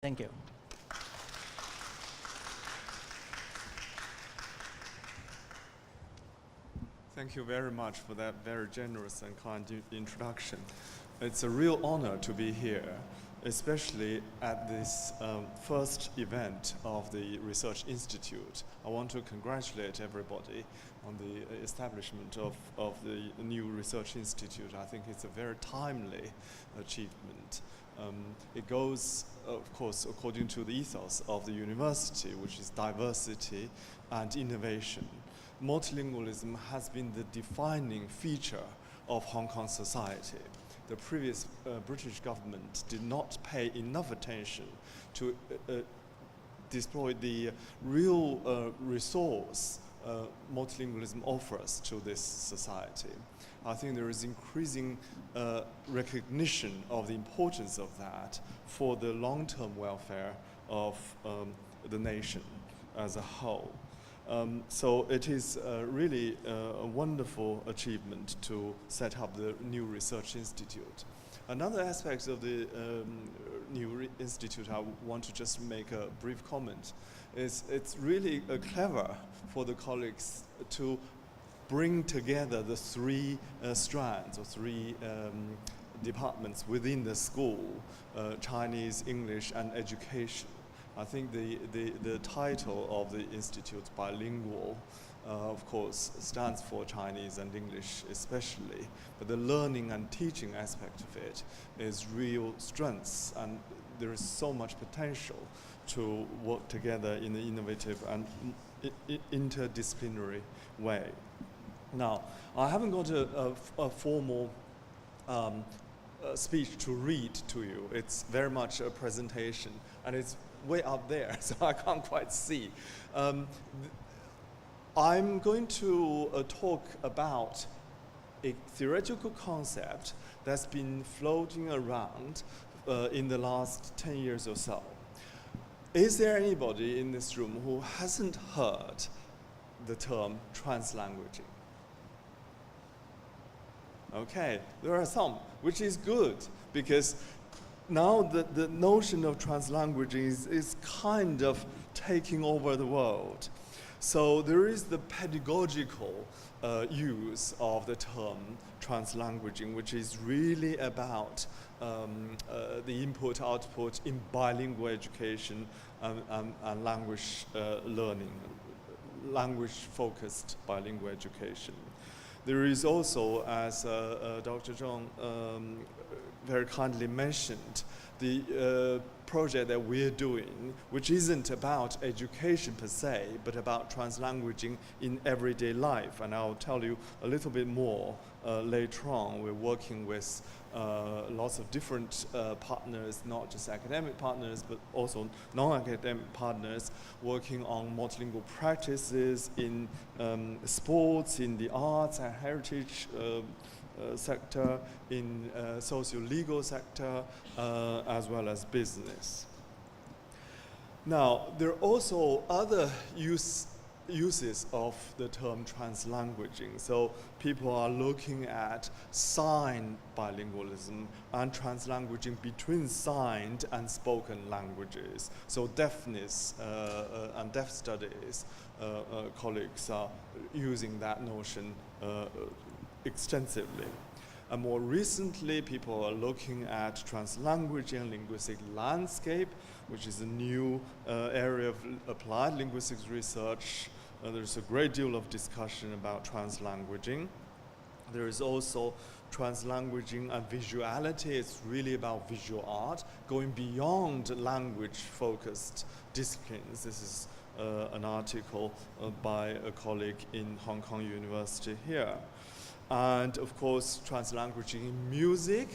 Thank you. Thank you very much for that very generous and kind introduction. It's a real honor to be here, especially at this first event of the Research Institute. I want to congratulate everybody on the establishment of the new Research Institute. I think it's a very timely achievement. It goes, of course, according to the ethos of the university, which is diversity and innovation. Multilingualism has been the defining feature of Hong Kong society. The previous British government did not pay enough attention to deploy the real resource multilingualism offers to this society. I think there is increasing recognition of the importance of that for the long-term welfare of the nation as a whole. So it is really a wonderful achievement to set up the new Research Institute. Another aspect of the new institute I want to just make a brief comment is it's really clever for the colleagues to bring together the three strands or three departments within the school, Chinese, English, and education. I think the title of the institute, Bilingual, of course, stands for Chinese and English especially, but the learning and teaching aspect of it is real strengths, and there is so much potential to work together in an innovative and interdisciplinary way. Now, I haven't got a formal speech to read to you. It's very much a presentation, and it's way up there, so I can't quite see. I'm going to talk about a theoretical concept that's been floating around in the last 10 years or so. Is there anybody in this room who hasn't heard the term translanguaging? Okay, there are some, which is good, because now the notion of translanguaging is kind of taking over the world. So there is the pedagogical use of the term translanguaging, which is really about the input-output in bilingual education and language learning, language-focused bilingual education. There is also, as Dr. Zhang very kindly mentioned, the project that we're doing, which isn't about education per se, but about translanguaging in everyday life. And I'll tell you a little bit more later on. We're working with lots of different partners, not just academic partners, but also non-academic partners, working on multilingual practices in sports, in the arts and heritage sector, in socio-legal sector, as well as business. Now, there are also other uses of the term translanguaging. So people are looking at sign bilingualism and translanguaging between signed and spoken languages. So deafness and deaf studies colleagues are using that notion extensively. And more recently, people are looking at translanguaging and linguistic landscape, which is a new area of applied linguistics research. There's a great deal of discussion about translanguaging. There is also translanguaging and visuality. It's really about visual art, going beyond language-focused disciplines. This is an article by a colleague in Hong Kong University here. And of course, translanguaging in music,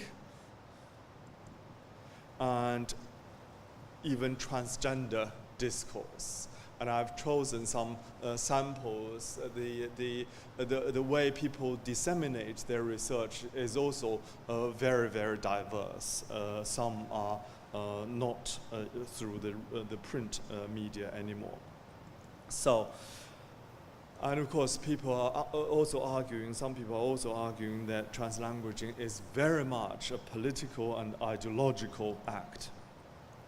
and even transgender discourse. And I've chosen some samples. The way people disseminate their research is also very, very diverse. Some are not through the print media anymore. So, and of course, people are also arguing, some people are also arguing that translanguaging is very much a political and ideological act.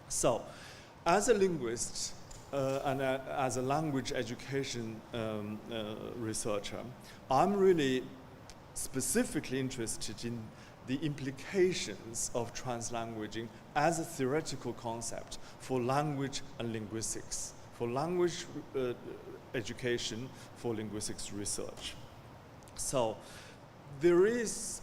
So, as a linguist and as a language education researcher, I'm really specifically interested in the implications of translanguaging as a theoretical concept for language and linguistics, for language education, for linguistics research. So there is,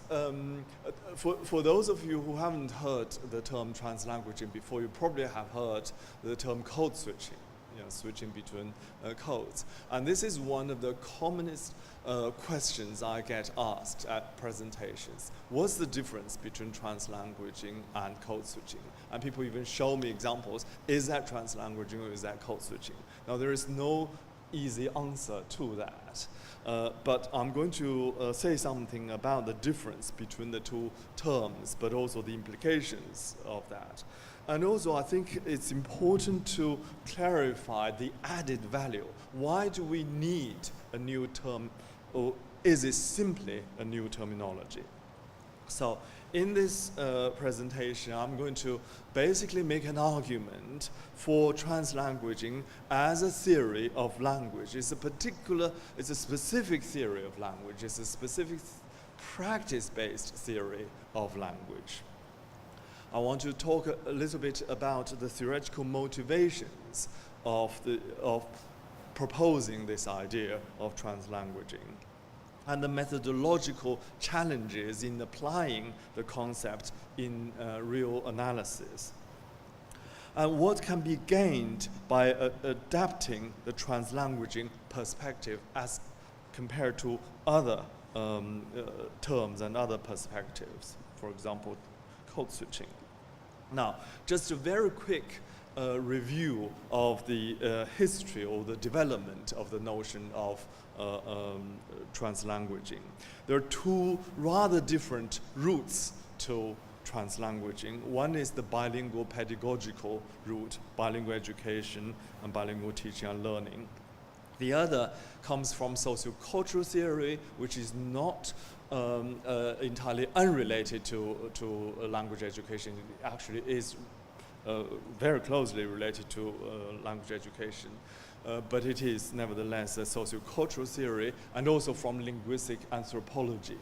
for those of you who haven't heard the term translanguaging before, you probably have heard the term code switching, switching between codes. And this is one of the commonest questions I get asked at presentations. What's the difference between translanguaging and code switching? And people even show me examples. Is that translanguaging or is that code switching? Now, there is no easy answer to that. But I'm going to say something about the difference between the two terms, but also the implications of that. And also, I think it's important to clarify the added value. Why do we need a new term, or is it simply a new terminology? So in this presentation, I'm going to basically make an argument for translanguaging as a theory of language. It's a specific theory of language. It's a specific practice-based theory of language. I want to talk a little bit about the theoretical motivations of proposing this idea of translanguaging, and the methodological challenges in applying the concept in real analysis. And what can be gained by adapting the translanguaging perspective as compared to other terms and other perspectives, for example, code switching. Now, just a very quick review of the history or the development of the notion of translanguaging. There are two rather different routes to translanguaging. One is the bilingual pedagogical route, bilingual education and bilingual teaching and learning. The other comes from sociocultural theory, which is not entirely unrelated to language education. It actually is very closely related to language education, but it is nevertheless a sociocultural theory, and also from linguistic anthropology.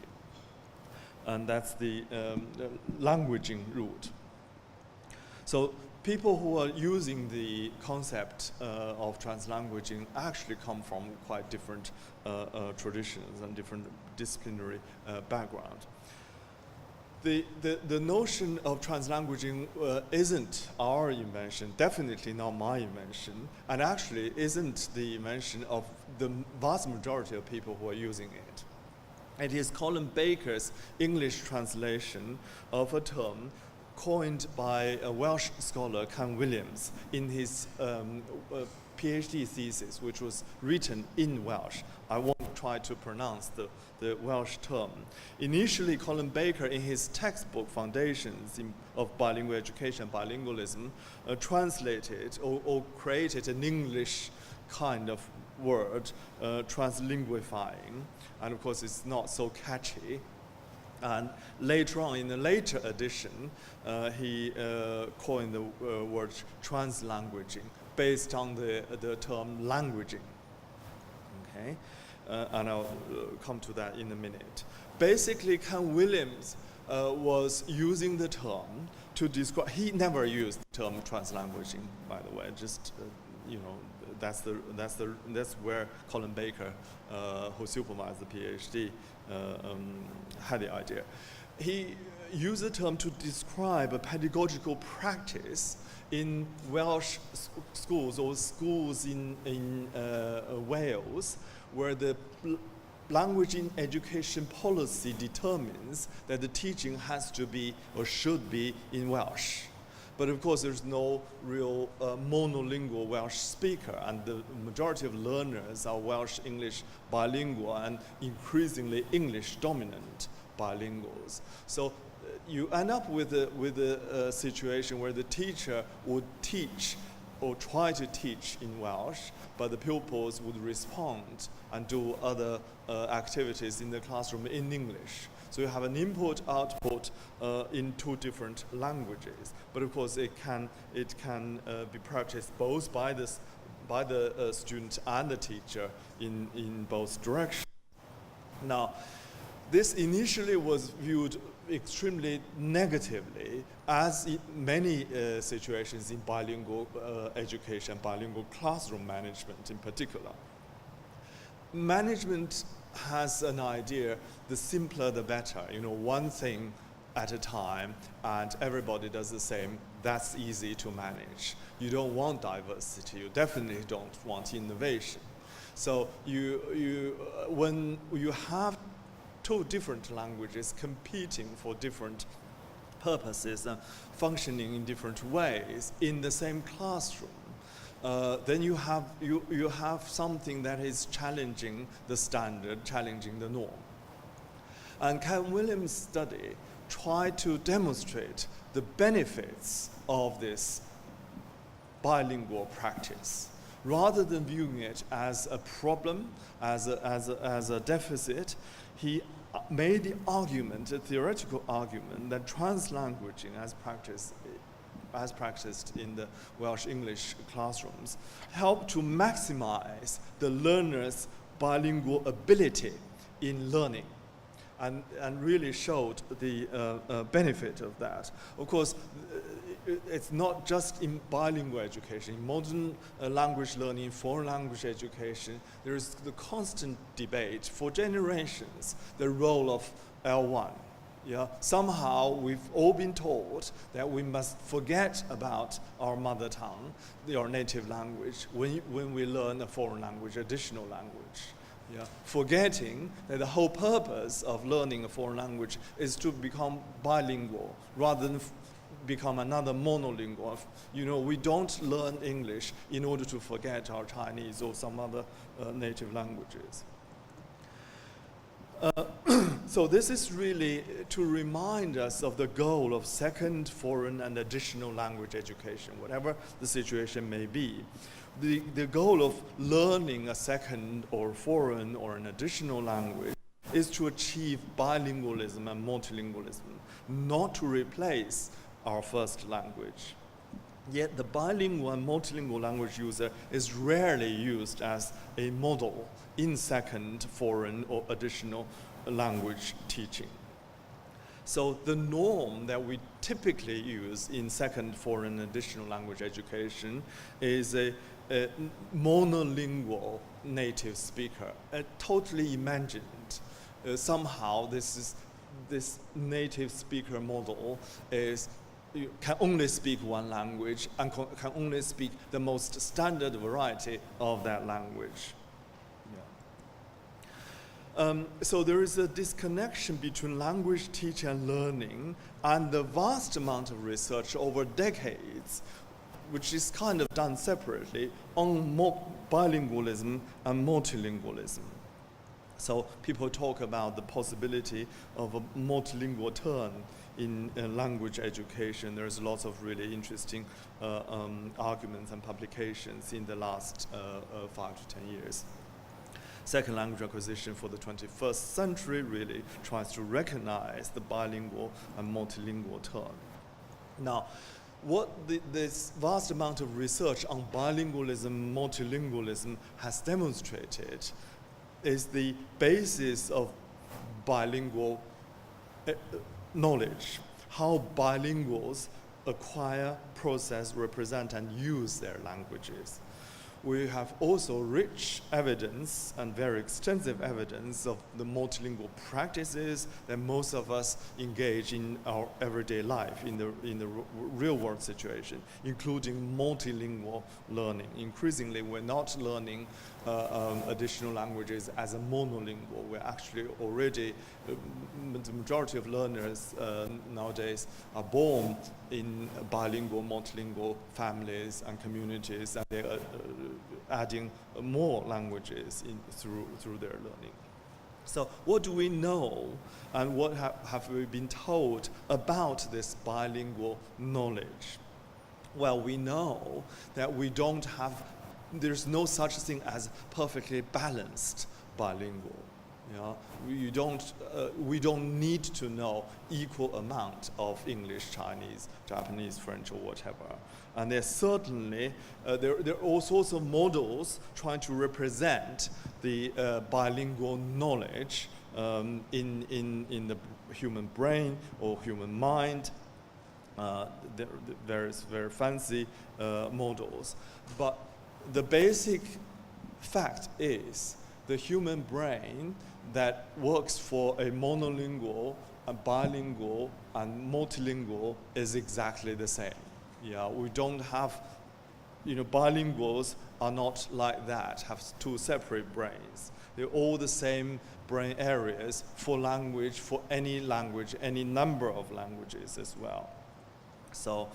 And that's the languaging route. So people who are using the concept of translanguaging actually come from quite different traditions and different disciplinary background. The notion of translanguaging isn't our invention, definitely not my invention, and actually isn't the invention of the vast majority of people who are using it. It is Colin Baker's English translation of a term coined by a Welsh scholar, Can Williams, in his PhD thesis, which was written in Welsh. I won't try to pronounce the Welsh term. Initially, Colin Baker, in his textbook Foundations of Bilingual Education, Bilingualism, translated or created an English kind of word, translinguifying, and of course it's not so catchy. And later on, in a later edition, he coined the word translanguaging based on the term languaging. Okay, and I'll come to that in a minute. Basically, Can Williams was using the term to describe. He never used the term translanguaging, by the way. Just that's where Colin Baker, who supervised the PhD, had the idea. He used the term to describe a pedagogical practice in Welsh schools or schools in Wales, where the language in education policy determines that the teaching has to be or should be in Welsh. But of course, there's no real monolingual Welsh speaker, and the majority of learners are Welsh-English bilingual and increasingly English-dominant bilinguals. So you end up with a situation where the teacher would teach or try to teach in Welsh, but the pupils would respond and do other activities in the classroom in English. So you have an input output in two different languages. But of course, it can be practiced both by the student and the teacher in both directions. Now, this initially was viewed extremely negatively, as in many situations in bilingual education, bilingual classroom management in particular. Management has an idea, the simpler the better, one thing at a time, and everybody does the same. That's easy to manage. You don't want diversity. You definitely don't want innovation. So when you have two different languages competing for different purposes and functioning in different ways in the same classroom, then you have something that is challenging the standard, challenging the norm. And Ken Williams' study tried to demonstrate the benefits of this bilingual practice. Rather than viewing it as a problem, as a deficit, he made the argument, a theoretical argument, that translanguaging as practiced in the Welsh English classrooms helped to maximize the learner's bilingual ability in learning, and really showed the benefit of that. Of course, it's not just in bilingual education. In modern language learning, foreign language education, there is the constant debate for generations, the role of L1. Yeah? Somehow we've all been taught that we must forget about our mother tongue, our native language, when we learn a foreign language, additional language. Yeah, forgetting that the whole purpose of learning a foreign language is to become bilingual rather than become another monolingual. We don't learn English in order to forget our Chinese or some other native languages. So this is really to remind us of the goal of second, foreign, and additional language education, whatever the situation may be. The goal of learning a second or foreign or an additional language is to achieve bilingualism and multilingualism, not to replace our first language. Yet the bilingual and multilingual language user is rarely used as a model in second, foreign, or additional language teaching. So the norm that we typically use in second, foreign, additional language education is a monolingual native speaker, totally imagined. Somehow this native speaker model can only speak one language and can only speak the most standard variety of that language. So there is a disconnection between language teaching and learning and the vast amount of research over decades, which is kind of done separately, on bilingualism and multilingualism. So people talk about the possibility of a multilingual turn in language education. There's lots of really interesting arguments and publications in the last 5 to 10 years. Second language acquisition for the 21st century really tries to recognize the bilingual and multilingual turn. Now, what this vast amount of research on bilingualism, multilingualism has demonstrated is the basis of bilingual knowledge, how bilinguals acquire, process, represent, and use their languages. We have also rich evidence and very extensive evidence of the multilingual practices that most of us engage in our everyday life, in the real world situation, including multilingual learning. Increasingly, we're not learning additional languages as a monolingual. We're actually already, the majority of learners nowadays are born in bilingual, multilingual families and communities, and they're adding more languages through their learning. So what do we know and what have we been told about this bilingual knowledge? Well, we know that there's no such thing as perfectly balanced bilingual. We don't need to know equal amount of English, Chinese, Japanese, French, or whatever. And there's certainly, there are all sorts of models trying to represent the bilingual knowledge in the human brain or human mind. There are various very fancy models. But the basic fact is the human brain that works for a monolingual, a bilingual, and multilingual is exactly the same. Yeah, we don't have, bilinguals are not like that, have two separate brains. They're all the same brain areas for language, for any language, any number of languages as well. So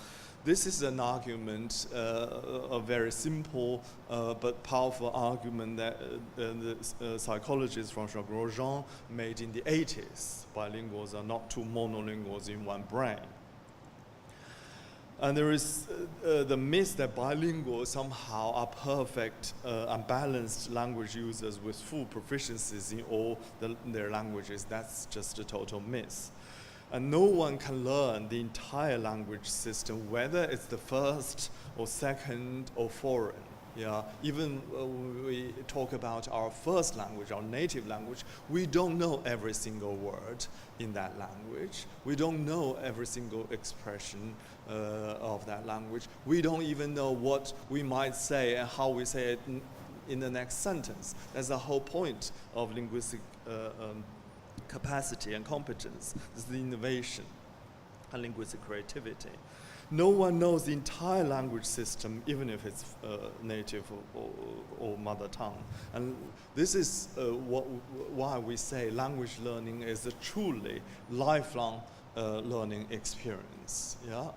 this is an argument, a very simple but powerful argument that the psychologist François Grosjean made in the 80s. Bilinguals are not two monolinguals in one brain. And there is the myth that bilinguals somehow are perfect and balanced language users with full proficiencies in all their languages. That's just a total myth. And no one can learn the entire language system, whether it's the first or second or foreign. Yeah, even we talk about our first language, our native language, we don't know every single word in that language. We don't know every single expression of that language. We don't even know what we might say and how we say it in the next sentence. That's the whole point of linguistic capacity and competence. This is the innovation and linguistic creativity. No one knows the entire language system, even if it's native or mother tongue. And this is why we say language learning is a truly lifelong learning experience. Yeah?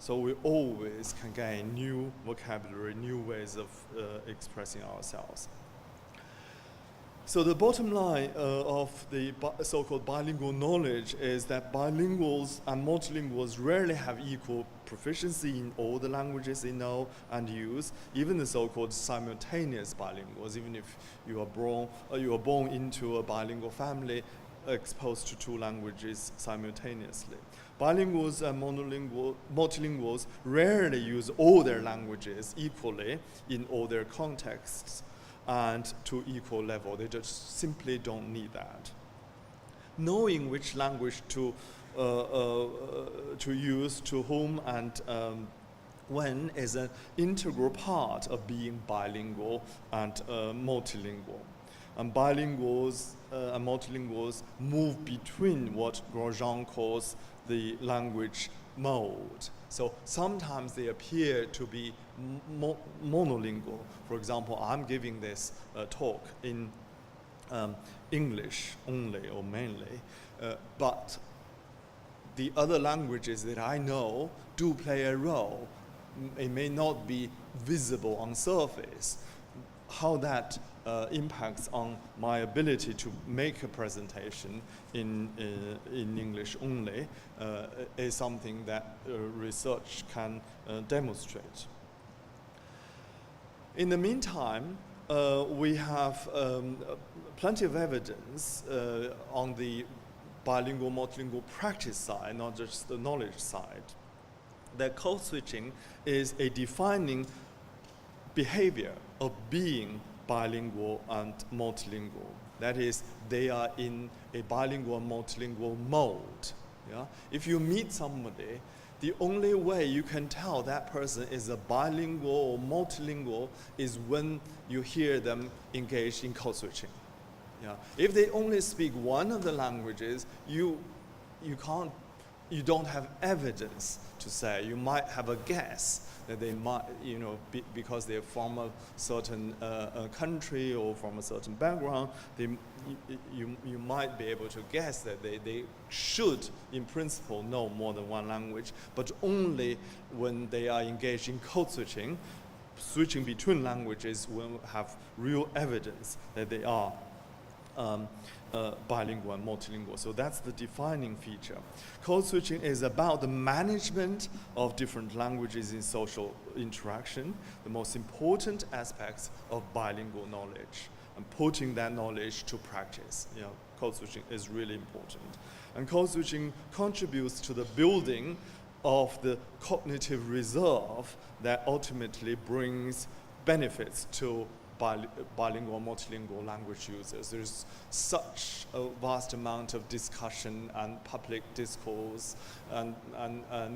So we always can gain new vocabulary, new ways of expressing ourselves. So the bottom line of the so-called bilingual knowledge is that bilinguals and multilinguals rarely have equal proficiency in all the languages they know and use, even the so-called simultaneous bilinguals, even if you are born into a bilingual family exposed to two languages simultaneously. Bilinguals and multilinguals rarely use all their languages equally in all their contexts and to equal level. They just simply don't need that. Knowing which language to use, to whom, and when is an integral part of being bilingual and multilingual. And bilinguals and multilinguals move between what Grosjean calls the language mode. So sometimes they appear to be monolingual. For example, I'm giving this talk in English only or mainly, but the other languages that I know do play a role. It may not be visible on surface. How that impacts on my ability to make a presentation in English only is something that research can demonstrate. In the meantime, we have plenty of evidence on the bilingual, multilingual practice side, not just the knowledge side, that code switching is a defining behavior of being bilingual and multilingual. That is, they are in a bilingual and multilingual mode. Yeah? If you meet somebody, the only way you can tell that person is a bilingual or multilingual is when you hear them engage in code switching. Yeah? If they only speak one of the languages, you don't have evidence to say. You might have a guess that they might, because they're from a certain country or from a certain background, you might be able to guess that they should, in principle, know more than one language, but only when they are engaged in code switching, switching between languages, will have real evidence that they are bilingual and multilingual. So that's the defining feature. Code switching is about the management of different languages in social interaction, the most important aspects of bilingual knowledge. and putting that knowledge to practice. Code switching is really important. And code switching contributes to the building of the cognitive reserve that ultimately brings benefits to bilingual, multilingual language users. There's such a vast amount of discussion and public discourse and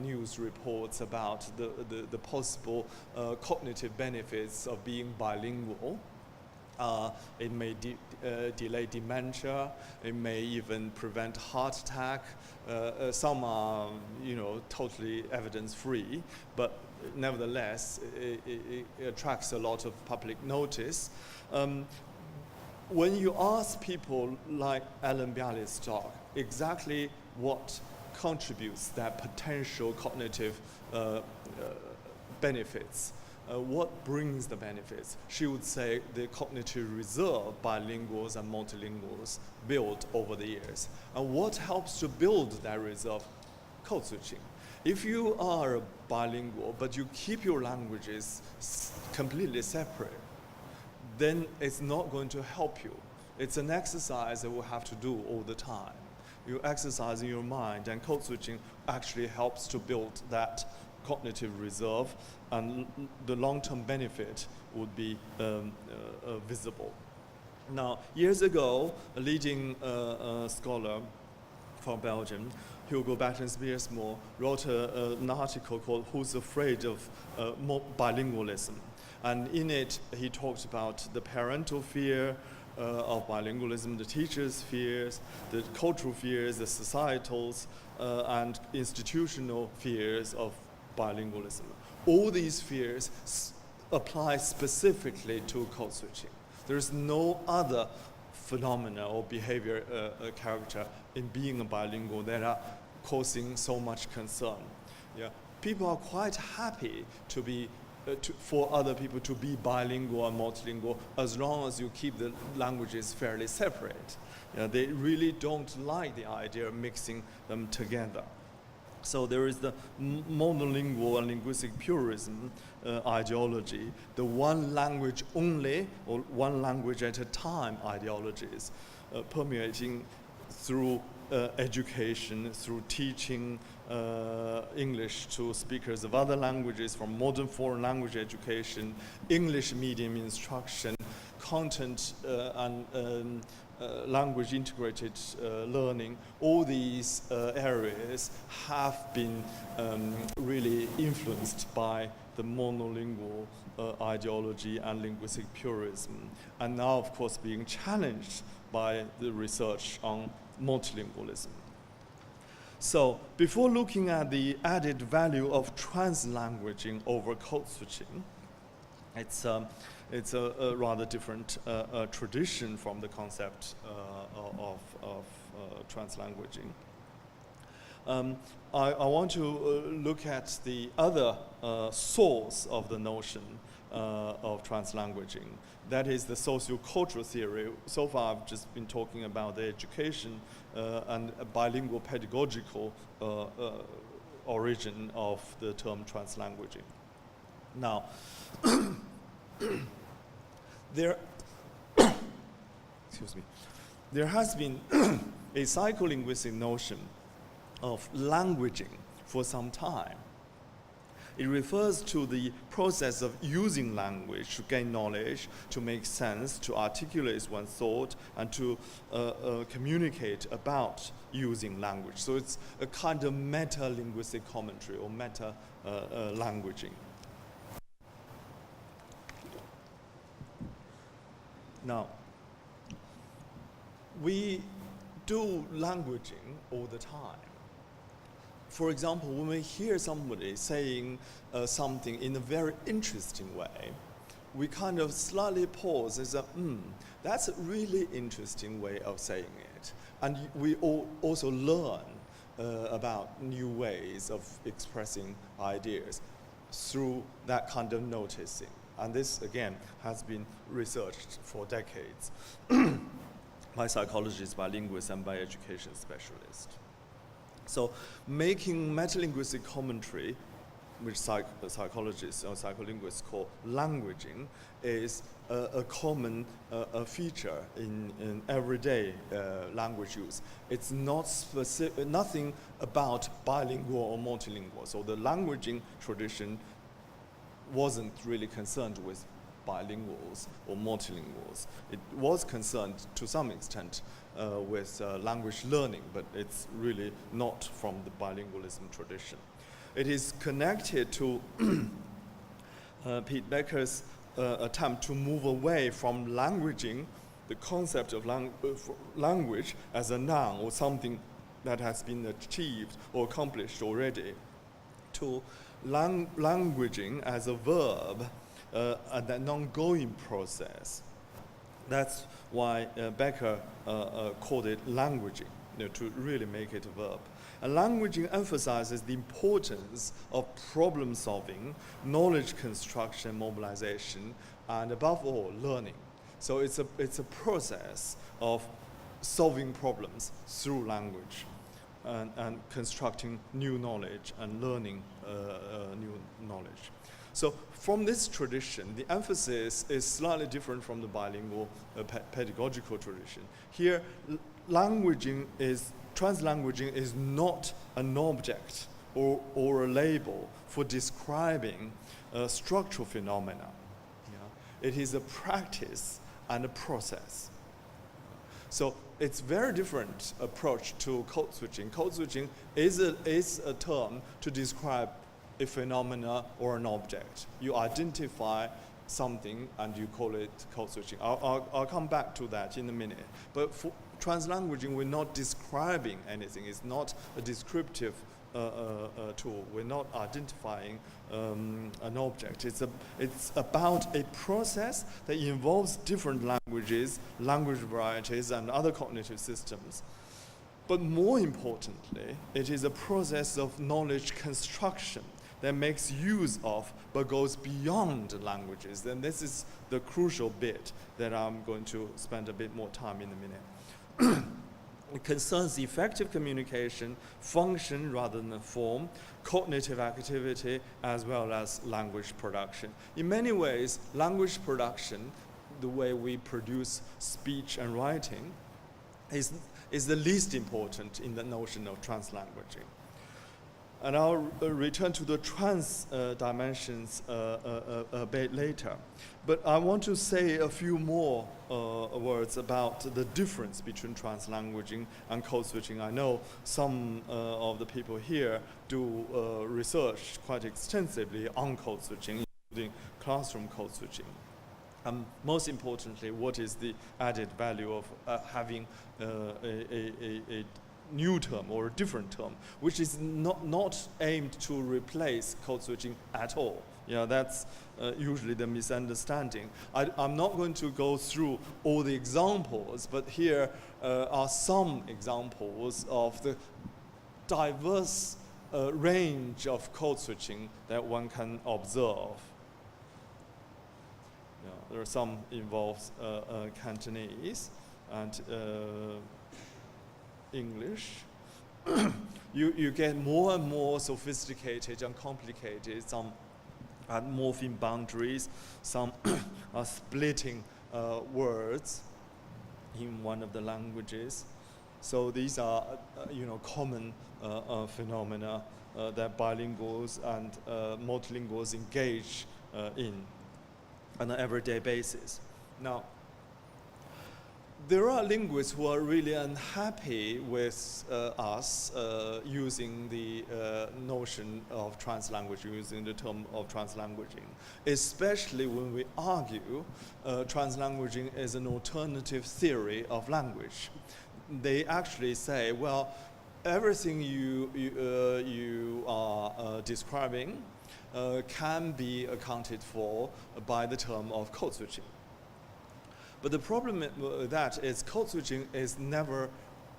news reports about the possible cognitive benefits of being bilingual. It may delay dementia. It may even prevent heart attack. Some are, totally evidence-free, but nevertheless, it attracts a lot of public notice. When you ask people like Alan Bialystok exactly what contributes that potential cognitive benefits, what brings the benefits, she would say the cognitive reserve bilinguals and multilinguals built over the years. And what helps to build that reserve? Code switching. If you are a bilingual, but you keep your languages completely separate, then it's not going to help you. It's an exercise that we have to do all the time. You exercise in your mind, and code switching actually helps to build that cognitive reserve, and the long-term benefit would be visible. Now, years ago, a leading scholar from Belgium, Hugo Battens-Beersma, wrote an article called "Who's Afraid of Bilingualism?" And in it, he talked about the parental fear of bilingualism, the teachers' fears, the cultural fears, the societals, and institutional fears of bilingualism. All these fears apply specifically to code switching. There is no other phenomena or behavior character in being a bilingual that are causing so much concern. People are quite happy to be for other people to be bilingual and multilingual as long as you keep the languages fairly separate. They really don't like the idea of mixing them together. So there is the monolingual and linguistic purism ideology, the one language only or one language at a time ideologies permeating through education, through teaching English to speakers of other languages, from modern foreign language education, English medium instruction, content and language integrated learning. All these areas have been really influenced by the monolingual ideology and linguistic purism, and now of course being challenged by the research on multilingualism. So before looking at the added value of translanguaging over code switching, it's a rather different tradition from the concept of translanguaging. I want to look at the other source of the notion of translanguaging. That is the sociocultural theory. So far, I've just been talking about the education and bilingual pedagogical origin of the term translanguaging. Now, there has been a psycholinguistic notion of languaging for some time. It refers to the process of using language to gain knowledge, to make sense, to articulate one's thought, and to communicate about using language. So it's a kind of meta-linguistic commentary or meta-languaging. Now, we do languaging all the time. For example, when we hear somebody saying something in a very interesting way, we kind of slightly pause and say, that's a really interesting way of saying it. And we also learn about new ways of expressing ideas through that kind of noticing. And this, again, has been researched for decades by psychologists, by linguists, and by education specialists. So making metalinguistic commentary which psychologists or psycholinguists call languaging, is a common feature in everyday language use. It's not specific, nothing about bilingual or multilingual. So the languaging tradition wasn't really concerned with bilinguals or multilinguals. It was concerned to some extent with language learning, but it's really not from the bilingualism tradition. It is connected to Pete Becker's attempt to move away from languaging, the concept of language as a noun or something that has been achieved or accomplished already, to languaging as a verb and an ongoing process. That's why Becker called it languaging, to really make it a verb. And languaging emphasizes the importance of problem solving, knowledge construction, mobilization, and above all, learning. So it's a process of solving problems through language and constructing new knowledge and learning new knowledge. So from this tradition, the emphasis is slightly different from the bilingual pedagogical tradition. Here, translanguaging is not an object or a label for describing structural phenomena. Yeah? It is a practice and a process. So it's very different approach to code switching. Code switching is a term to describe a phenomena or an object. You identify something and you call it code switching. I'll come back to that in a minute. But for translanguaging, we're not describing anything. It's not a descriptive tool. We're not identifying an object. It's about a process that involves different languages, language varieties, and other cognitive systems. But more importantly, it is a process of knowledge construction that makes use of but goes beyond languages. And this is the crucial bit that I'm going to spend a bit more time in a minute. It concerns effective communication, function rather than form, cognitive activity, as well as language production. In many ways, language production, the way we produce speech and writing, is the least important in the notion of translanguaging. And I'll return to the trans dimensions a bit later. But I want to say a few more words about the difference between translanguaging and code switching. I know some of the people here do research quite extensively on code switching, including classroom code switching. Most importantly, what is the added value of having a new term or a different term, which is not aimed to replace code switching at all. Yeah, that's usually the misunderstanding. I'm not going to go through all the examples, but here are some examples of the diverse range of code switching that one can observe. Yeah, there are some involves Cantonese and English. You get more and more sophisticated and complicated. Some are morphing boundaries. Some are splitting words in one of the languages. So these are, common phenomena that bilinguals and multilinguals engage in on an everyday basis. Now, there are linguists who are really unhappy with us using the notion of translanguaging, using the term of translanguaging, especially when we argue translanguaging is an alternative theory of language. They actually say, well, everything you are describing can be accounted for by the term of code switching. But the problem with that is code switching is never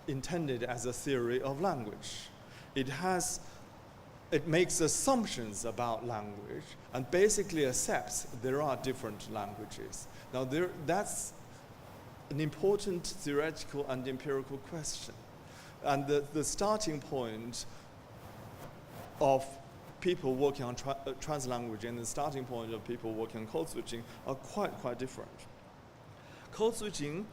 intended as a theory of language. It makes assumptions about language and basically accepts there are different languages. Now that's an important theoretical and empirical question. And the starting point of people working on translanguaging and the starting point of people working on code switching are quite different. Code switching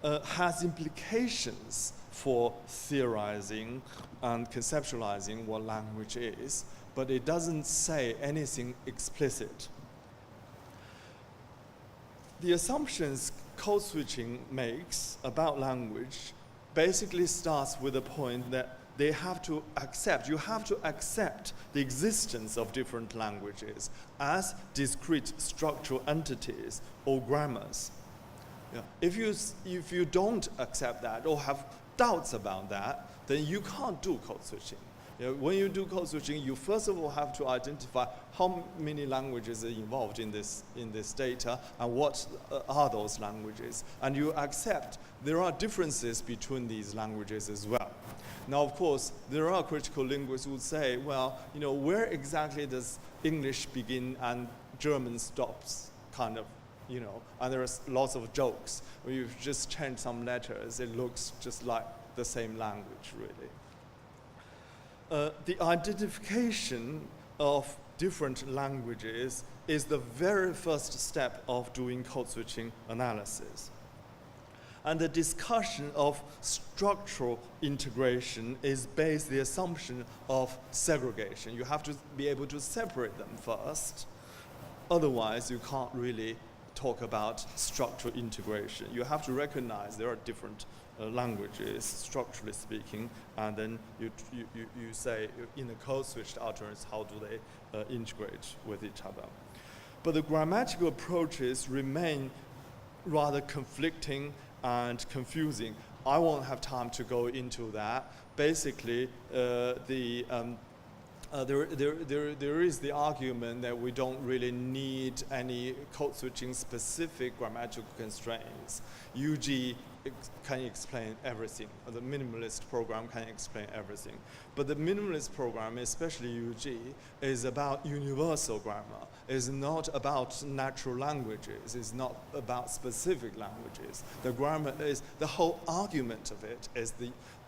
has implications for theorizing and conceptualizing what language is, but it doesn't say anything explicit. The assumptions code switching makes about language basically starts with the point that you have to accept the existence of different languages as discrete structural entities or grammars. Yeah. If you don't accept that or have doubts about that, then you can't do code switching. When you do code switching, you first of all have to identify how many languages are involved in this data and what are those languages. And you accept there are differences between these languages as well. Now, of course, there are critical linguists who would say, well, where exactly does English begin and German stops, kind of. And there's lots of jokes. When you just change some letters, it looks just like the same language, really. The identification of different languages is the very first step of doing code switching analysis. And the discussion of structural integration is based on the assumption of segregation. You have to be able to separate them first. Otherwise, you can't really talk about structural integration. You have to recognize there are different languages, structurally speaking, and then you say in the code-switched utterance, how do they integrate with each other? But the grammatical approaches remain rather conflicting and confusing. I won't have time to go into that. Basically, there is the argument that we don't really need any code switching specific grammatical constraints. UG can explain everything. The minimalist program can explain everything. But the minimalist program, especially UG, is about universal grammar. It's not about natural languages. It's not about specific languages. The grammar is, the whole argument of it is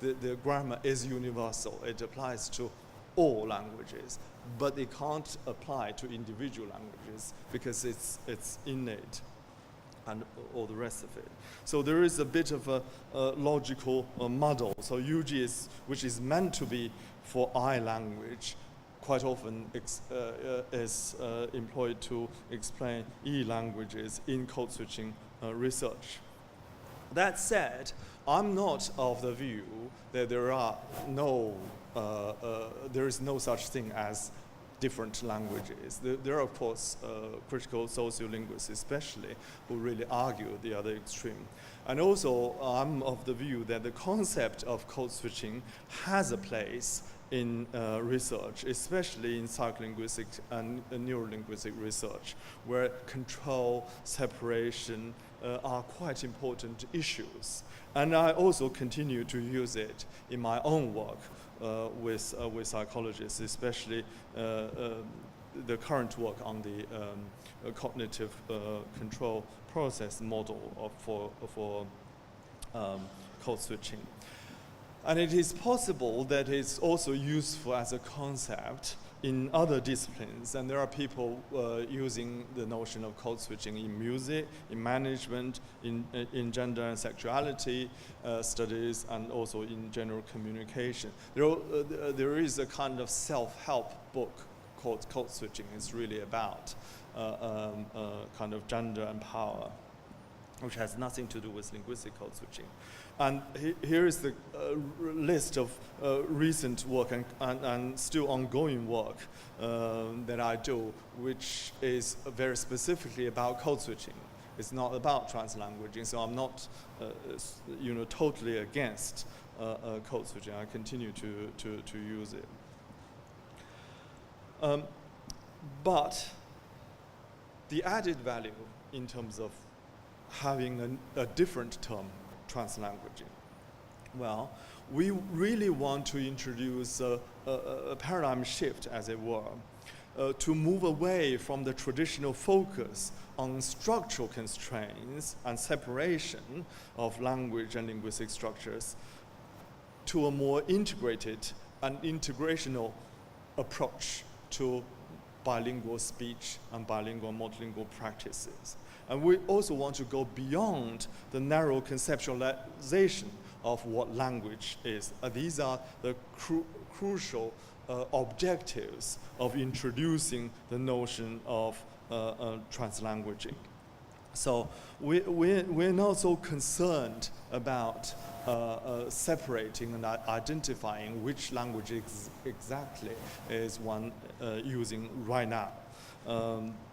the grammar is universal. It applies to all languages, but it can't apply to individual languages because it's innate and all the rest of it. So there is a bit of a logical muddle. So UG which is meant to be for I language, quite often is employed to explain E languages in code switching research. That said, I'm not of the view that there is no such thing as different languages. There are, of course, critical sociolinguists especially who really argue the other extreme. And also, I'm of the view that the concept of code switching has a place in research, especially in psycholinguistic and neurolinguistic research, where control, separation are quite important issues. And I also continue to use it in my own work with psychologists, especially the current work on the cognitive control process model for code switching. And it is possible that it's also useful as a concept in other disciplines. And there are people using the notion of code switching in music, in management, in gender and sexuality studies, and also in general communication. There is a kind of self-help book called Code Switching. It's really about kind of gender and power, which has nothing to do with linguistic code switching. And here is the list of recent work and still ongoing work that I do, which is very specifically about code switching. It's not about translanguaging, so I'm not totally against code switching. I continue to use it. But the added value in terms of having a different term, translanguaging. Well, we really want to introduce a paradigm shift, as it were, to move away from the traditional focus on structural constraints and separation of language and linguistic structures to a more integrated and integrational approach to bilingual speech and bilingual multilingual practices. And we also want to go beyond the narrow conceptualization of what language is. These are the crucial objectives of introducing the notion of translanguaging. So we're not so concerned about separating and identifying which language exactly is one using right now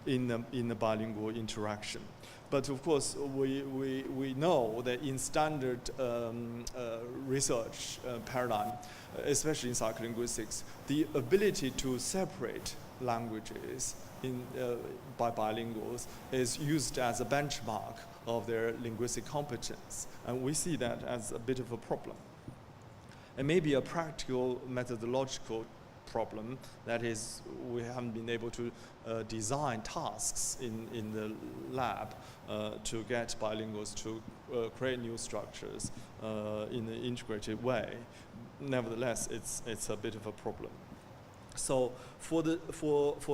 in the bilingual interaction. But of course, we know that in standard research paradigm, especially in psycholinguistics, the ability to separate languages by bilinguals is used as a benchmark of their linguistic competence. And we see that as a bit of a problem. It may be a practical methodological problem, that is, we haven't been able to design tasks in the lab to get bilinguals to create new structures in an integrated way. Nevertheless, it's a bit of a problem. So for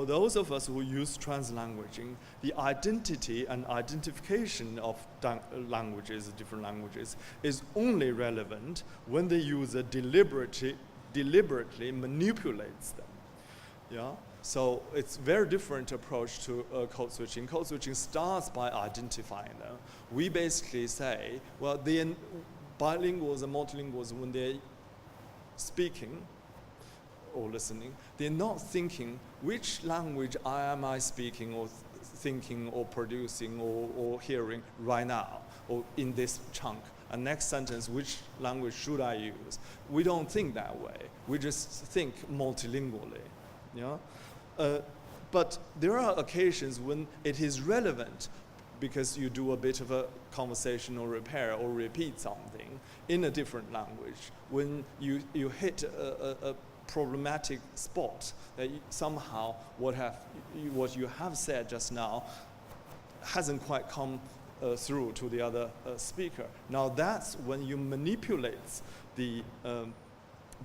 those of us who use translanguaging, the identity and identification of languages, different languages, is only relevant when the user deliberately manipulates them. Yeah? So it's a very different approach to code switching. Code switching starts by identifying them. We basically say, well, the bilinguals and multilinguals, when they're speaking or listening, they're not thinking which language am I speaking or thinking or producing or hearing right now or in this chunk. And next sentence, which language should I use? We don't think that way. We just think multilingually. Yeah? But there are occasions when it is relevant because you do a bit of a conversational repair or repeat something in a different language. When you hit a problematic spot that somehow what you have said just now hasn't quite come through to the other speaker. Now that's when you manipulate the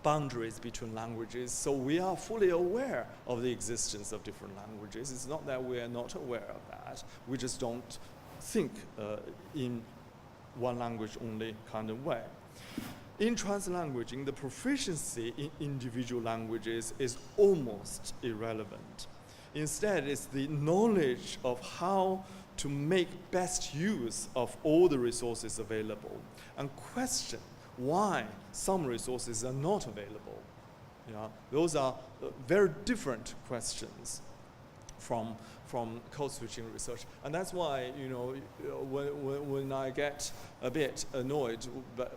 boundaries between languages, so we are fully aware of the existence of different languages. It's not that we are not aware of that, we just don't think in one language only kind of way. In translanguaging, the proficiency in individual languages is almost irrelevant. Instead, it's the knowledge of how to make best use of all the resources available and question why some resources are not available. Yeah, those are very different questions from code switching research. And that's why, you know, when I get a bit annoyed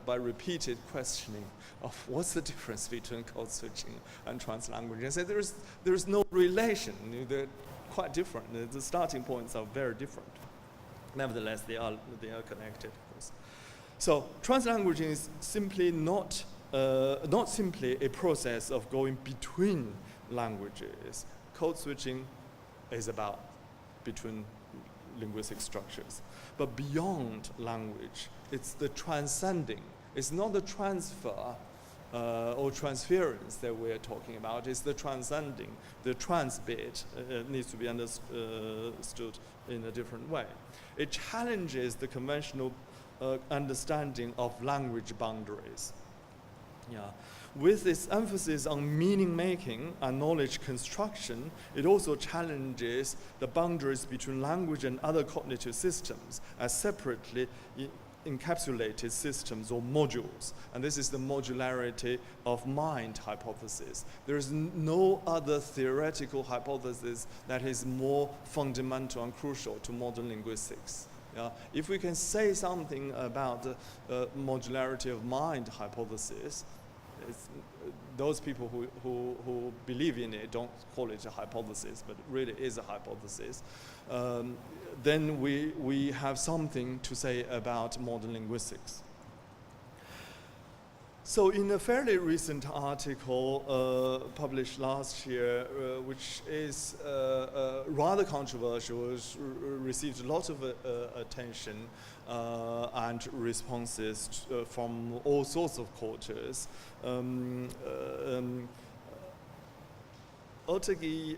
by repeated questioning of what's the difference between code switching and translanguaging, I say there's no relation. They're quite different. The starting points are very different. Nevertheless, they are connected, of course. So translanguaging is simply not simply a process of going between languages. Code switching is about between linguistic structures. But beyond language, it's the transcending. It's not the transfer or transference that we're talking about. It's the transcending. The trans bit needs to be understood in a different way. It challenges the conventional understanding of language boundaries. Yeah. With its emphasis on meaning making and knowledge construction, it also challenges the boundaries between language and other cognitive systems as separately encapsulated systems or modules. And this is the modularity of mind hypothesis. There is no other theoretical hypothesis that is more fundamental and crucial to modern linguistics. If we can say something about the modularity of mind hypothesis, those people who believe in it don't call it a hypothesis, but it really is a hypothesis, then we have something to say about modern linguistics. So in a fairly recent article published last year, which is rather controversial, received a lot of attention and responses from all sorts of quarters. Ortegi,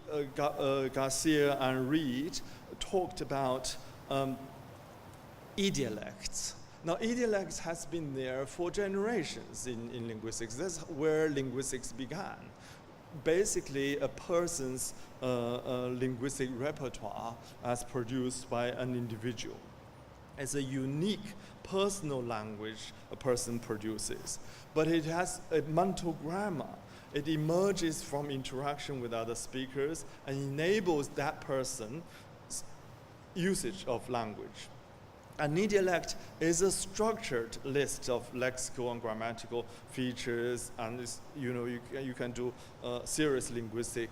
Garcia, and Reed talked about idiolects. Now, idiolects has been there for generations in linguistics. That's where linguistics began. Basically, a person's linguistic repertoire as produced by an individual. It's a unique personal language a person produces, but it has a mental grammar. It emerges from interaction with other speakers and enables that person's usage of language. An idiolect is a structured list of lexical and grammatical features, and you can do serious linguistic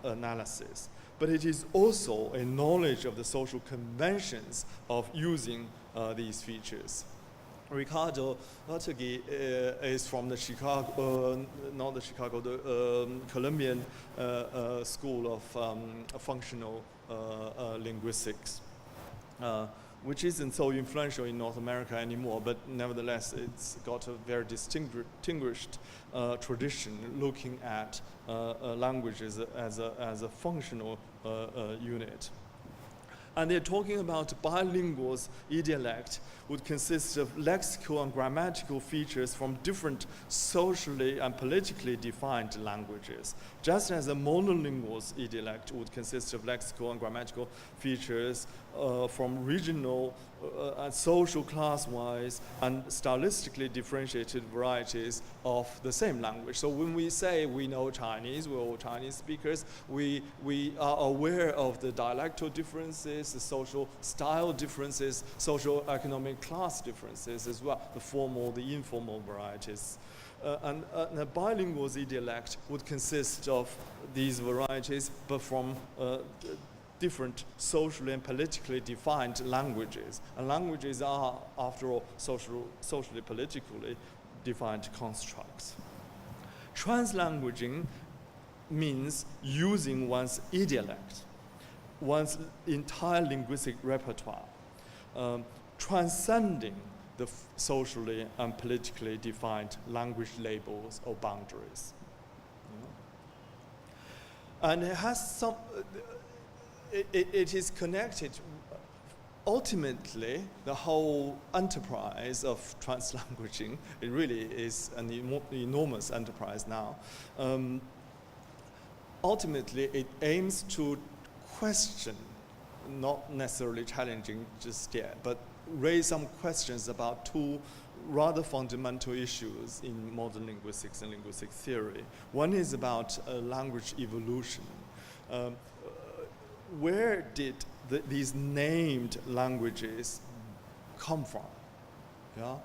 analysis. But it is also a knowledge of the social conventions of using these features. Ricardo Ortegi is from the Colombian School of Functional Linguistics, which isn't so influential in North America anymore, but nevertheless it's got a very distinguished tradition looking at languages as a functional unit. And they're talking about bilinguals. Idiolect would consist of lexical and grammatical features from different socially and politically defined languages, just as a monolingual's idiolect would consist of lexical and grammatical features from regional and social class-wise and stylistically differentiated varieties of the same language. So when we say we know Chinese, we're all Chinese speakers, we are aware of the dialectal differences, the social style differences, social economic class differences as well, the formal, the informal varieties. And a bilingual's idiolect would consist of these varieties, but from different socially and politically defined languages. And languages are, after all, socially, politically defined constructs. Translanguaging means using one's idiolect, one's entire linguistic repertoire, transcending the socially and politically defined language labels or boundaries. And it has some, it is connected. Ultimately, the whole enterprise of translanguaging, it really is an enormous enterprise now. Ultimately, it aims to question, not necessarily challenging just yet, but raise some questions about two rather fundamental issues in modern linguistics and linguistic theory. One is about language evolution. Where did these named languages come from? Yeah?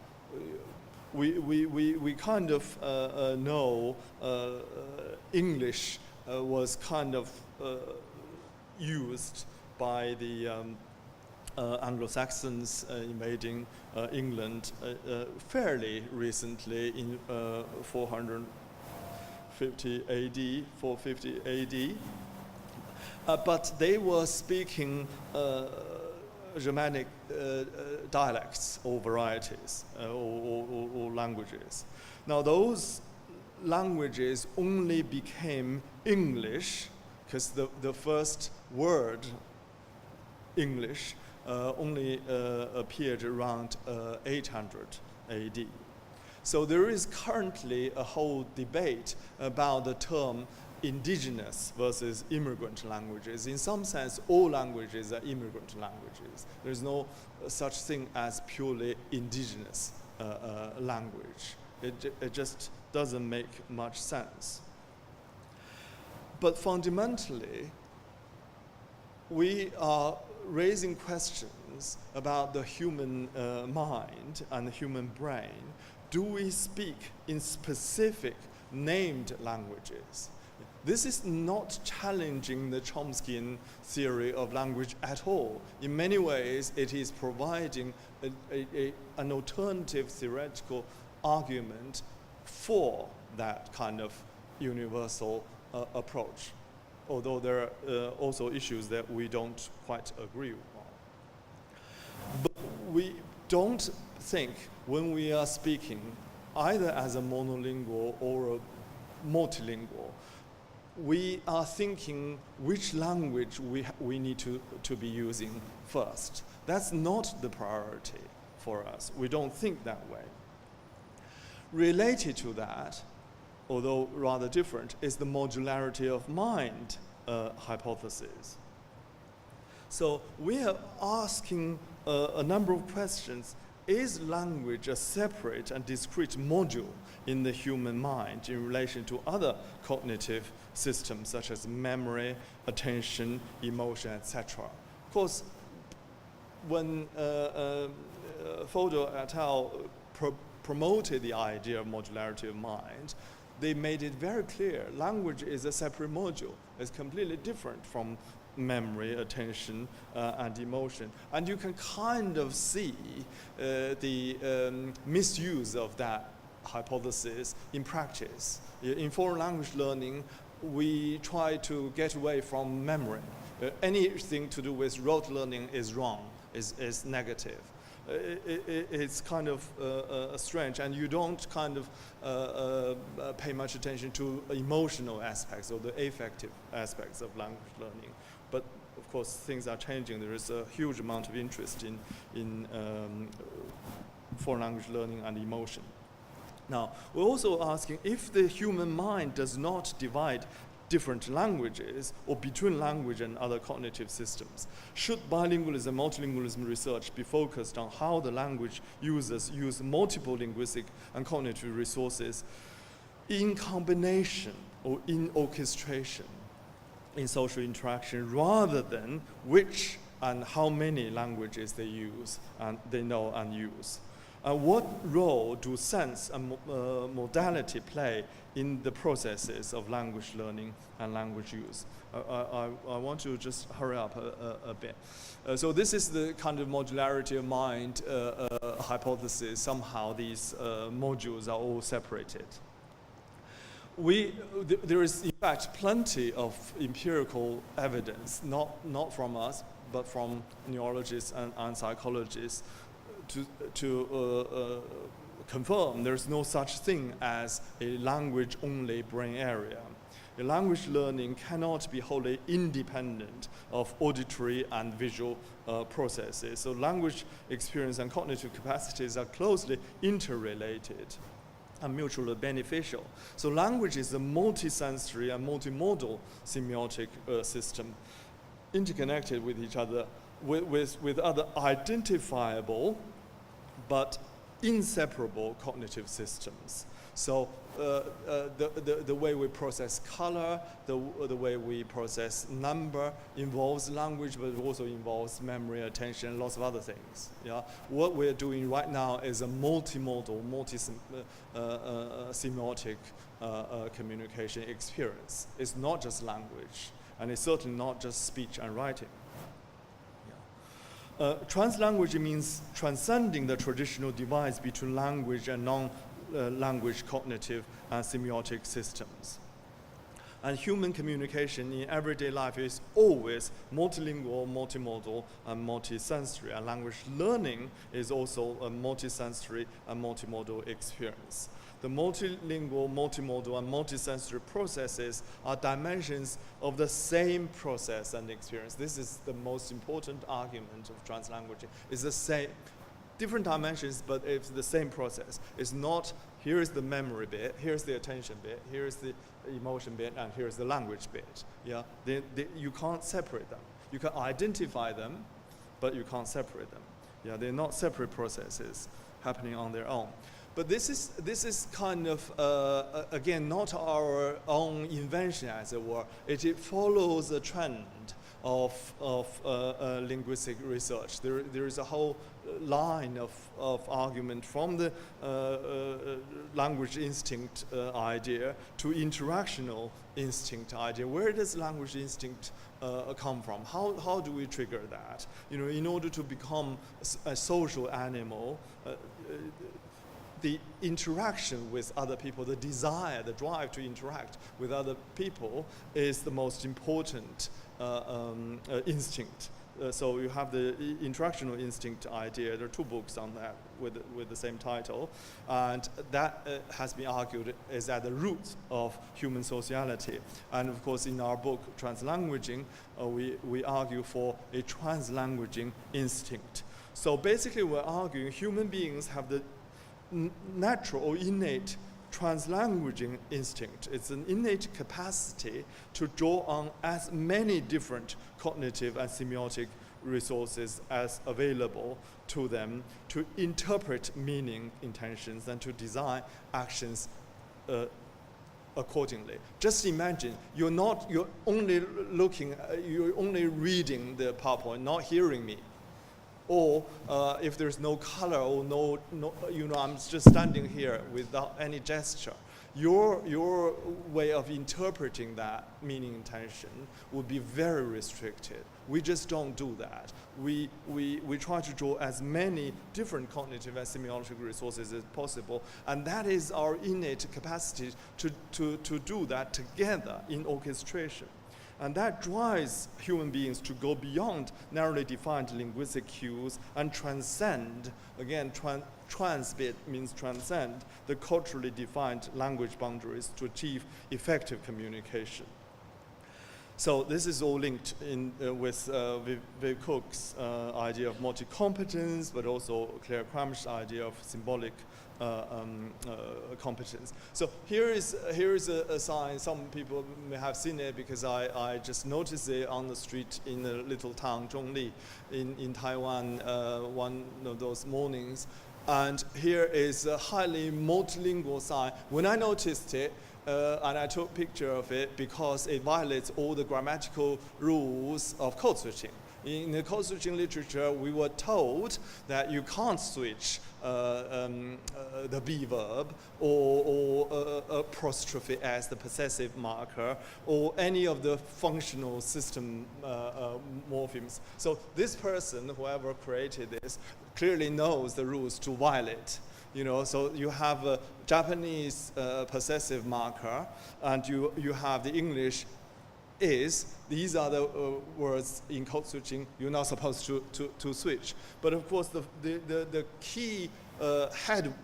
We kind of know English was kind of used by the Anglo-Saxons invading England fairly recently in 450 AD. But they were speaking Germanic dialects or varieties or languages. Now those languages only became English because the first word, English, only appeared around 800 AD. So there is currently a whole debate about the term indigenous versus immigrant languages. In some sense, all languages are immigrant languages. There's no such thing as purely indigenous language. It just doesn't make much sense. But fundamentally, we are raising questions about the human mind and the human brain. Do we speak in specific named languages? This is not challenging the Chomskyan theory of language at all. In many ways, it is providing an alternative theoretical argument for that kind of universal approach, although there are also issues that we don't quite agree on. But we don't think when we are speaking either as a monolingual or a multilingual, we are thinking which language we need to be using first. That's not the priority for us. We don't think that way. Related to that, although rather different, is the modularity of mind hypothesis. So we are asking a number of questions. Is language a separate and discrete module in the human mind in relation to other cognitive systems such as memory, attention, emotion, etc.? Of course, when Fodor et al. Promoted the idea of modularity of mind, they made it very clear language is a separate module. It's completely different from memory, attention, and emotion. And you can kind of see the misuse of that hypothesis in practice. In foreign language learning, we try to get away from memory. Anything to do with rote learning is wrong, is negative. It's kind of strange, and you don't kind of pay much attention to emotional aspects or the affective aspects of language learning. But of course, things are changing. There is a huge amount of interest in foreign language learning and emotion. Now, we're also asking if the human mind does not divide different languages or between language and other cognitive systems, should bilingualism, multilingualism research be focused on how the language users use multiple linguistic and cognitive resources in combination or in orchestration in social interaction, rather than which and how many languages they use and they know and use? What role do sense and modality play in the processes of language learning and language use? I want to just hurry up a bit. So this is the kind of modularity of mind hypothesis. Somehow these modules are all separated. There is in fact plenty of empirical evidence, not from us, but from neurologists and psychologists, to confirm there's no such thing as a language-only brain area. A language learning cannot be wholly independent of auditory and visual processes. So language experience and cognitive capacities are closely interrelated and mutually beneficial. So language is a multisensory and multimodal semiotic system interconnected with each other with other identifiable but inseparable cognitive systems. So the way we process color, the way we process number involves language, but it also involves memory, attention, lots of other things. Yeah? What we're doing right now is a multimodal, semiotic communication experience. It's not just language, and it's certainly not just speech and writing. Translanguaging means transcending the traditional divides between language and non-language cognitive and semiotic systems. And human communication in everyday life is always multilingual, multimodal, and multisensory. And language learning is also a multisensory and multimodal experience. The multilingual, multimodal, and multisensory processes are dimensions of the same process and experience. This is the most important argument of translanguaging. It's the same, different dimensions, but it's the same process. It's not, here is the memory bit, here's the attention bit, here's the emotion bit, and here's the language bit. Yeah, you can't separate them. You can identify them, but you can't separate them. Yeah, they're not separate processes happening on their own. But this is kind of, again, not our own invention, as it were. It follows a trend of linguistic research. There is a whole line of argument from the language instinct idea to interactional instinct idea. Where does language instinct come from? How do we trigger that? You know, in order to become a social animal, the interaction with other people, the desire, the drive to interact with other people is the most important instinct so you have the interactional instinct idea. There are 2 books on that with the same title, and that has been argued is at the root of human sociality. And of course, in our book Translanguaging, we argue for a translanguaging instinct. So basically, we're arguing human beings have the natural or innate translanguaging instinct. It's an innate capacity to draw on as many different cognitive and semiotic resources as available to them to interpret meaning, intentions, and to design actions accordingly. Just imagine you're only reading the PowerPoint, not hearing me. Or if there's no color or no, I'm just standing here without any gesture. Your way of interpreting that meaning intention would be very restricted. We just don't do that. We try to draw as many different cognitive and semiotic resources as possible, and that is our innate capacity to do that together in orchestration. And that drives human beings to go beyond narrowly defined linguistic cues and transcend, again, transbit means transcend, the culturally defined language boundaries to achieve effective communication. So this is all linked in with Wei Cook's idea of multi-competence, but also Claire Cram's idea of symbolic competence. So here is a sign. Some people may have seen it because I just noticed it on the street in a little town, Zhongli, in Taiwan, one of those mornings. And here is a highly multilingual sign. When I noticed it, and I took a picture of it because it violates all the grammatical rules of code switching. In the code switching literature, we were told that you can't switch the be verb or apostrophe as the possessive marker or any of the functional system morphemes. So this person, whoever created this, clearly knows the rules to violate. So you have a Japanese possessive marker, and you have the English is. These are the words in code switching you're not supposed to switch. But of course, the key head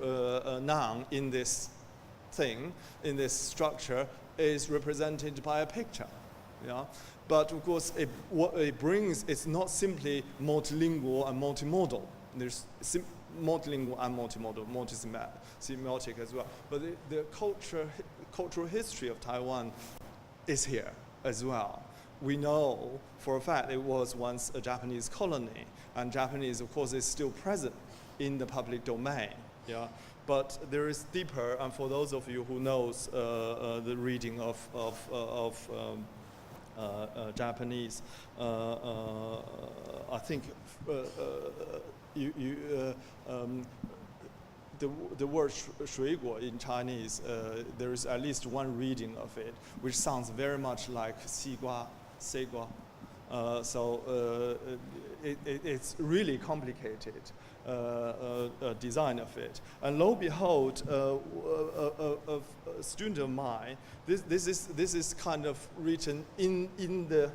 noun in this thing, in this structure, is represented by a picture. Yeah? But of course, what it brings is not simply multilingual and multimodal. There's multilingual and multimodal, multisemiotic as well. But the cultural history of Taiwan is here as well. We know for a fact it was once a Japanese colony, and Japanese, of course, is still present in the public domain. Yeah, but there is deeper, and for those of you who knows the reading of Japanese, I think the word 水果 in Chinese, there is at least one reading of it, which sounds very much like 西瓜, 西瓜. So it's really complicated design of it. And lo and behold, a student of mine, this is kind of written in the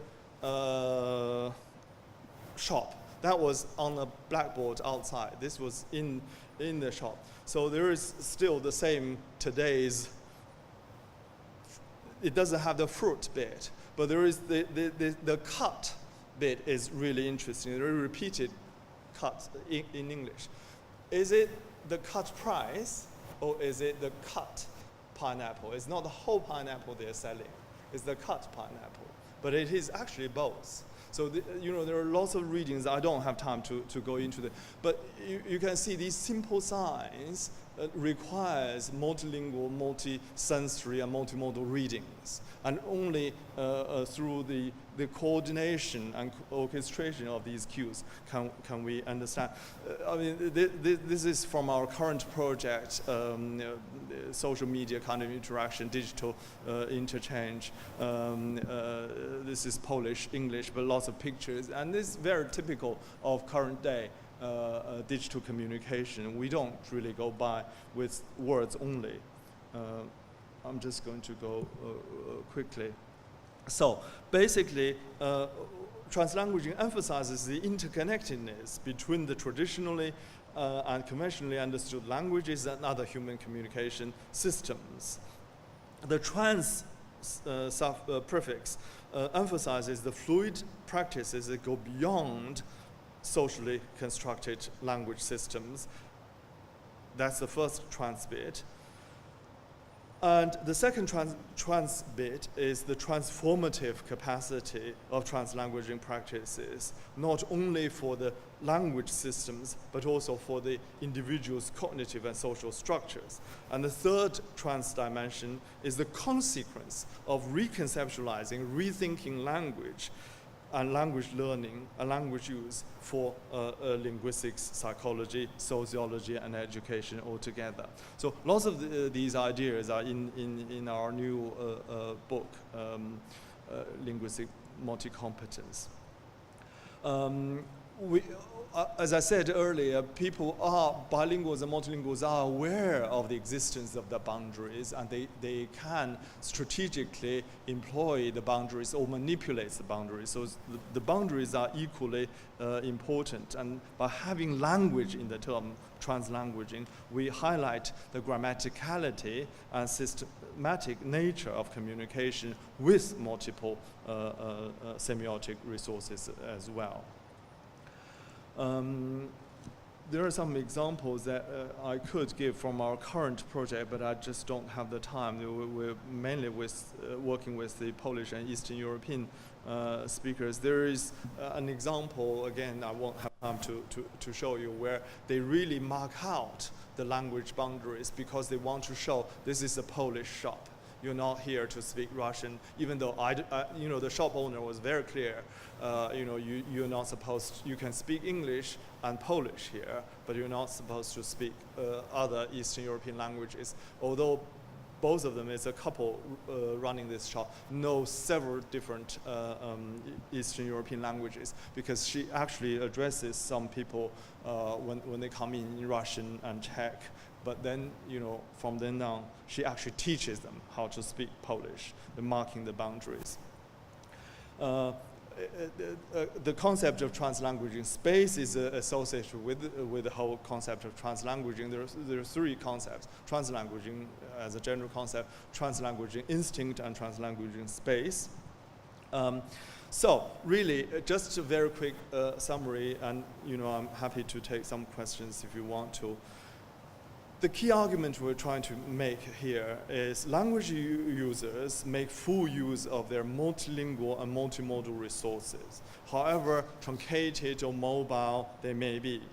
shop. That was on a blackboard outside. This was in the shop. So there is still the same today's. It doesn't have the fruit bit, but there is the cut bit is really interesting. There are repeated cuts in English. Is it the cut price or is it the cut pineapple? It's not the whole pineapple they're selling. It's the cut pineapple. But it is actually both. So there are lots of readings. I don't have time to go into it. But you can see these simple signs requires multilingual, multi-sensory, and multimodal readings. And only through the coordination and orchestration of these cues can we understand. I mean, this is from our current project, social media kind of interaction, digital interchange. This is Polish, English, but lots of pictures. And this is very typical of current day digital communication. We don't really go by with words only. I'm just going to go quickly. So basically, translanguaging emphasizes the interconnectedness between the traditionally and conventionally understood languages and other human communication systems. The trans prefix emphasizes the fluid practices that go beyond socially constructed language systems. That's the first trans bit. And the second trans bit is the transformative capacity of translanguaging practices, not only for the language systems, but also for the individual's cognitive and social structures. And the third trans dimension is the consequence of reconceptualizing, rethinking language and language learning and language use for linguistics, psychology, sociology, and education altogether. So lots of these ideas are in our new book, Linguistic Multi-Competence. As I said earlier, bilinguals and multilinguals are aware of the existence of the boundaries, and they can strategically employ the boundaries or manipulate the boundaries. So the boundaries are equally important. And by having language in the term translanguaging, we highlight the grammaticality and systematic nature of communication with multiple semiotic resources as well. There are some examples that I could give from our current project, but I just don't have the time. We're mainly working with the Polish and Eastern European speakers. There is an example, again, I won't have time to show you, where they really mark out the language boundaries because they want to show this is a Polish shop. You're not here to speak Russian, even though the shop owner was very clear. You're not supposed. You can speak English and Polish here, but you're not supposed to speak other Eastern European languages. Although both of them, is a couple running this shop, know several different Eastern European languages, because she actually addresses some people when they come in Russian and Czech. But then, from then on, she actually teaches them how to speak Polish, marking the boundaries. The concept of translanguaging space is associated with the whole concept of translanguaging. There are three concepts: translanguaging as a general concept, translanguaging instinct, and translanguaging space. So really, just a very quick summary, and I'm happy to take some questions if you want to. The key argument we're trying to make here is language users make full use of their multilingual and multimodal resources, however truncated or mobile they may be.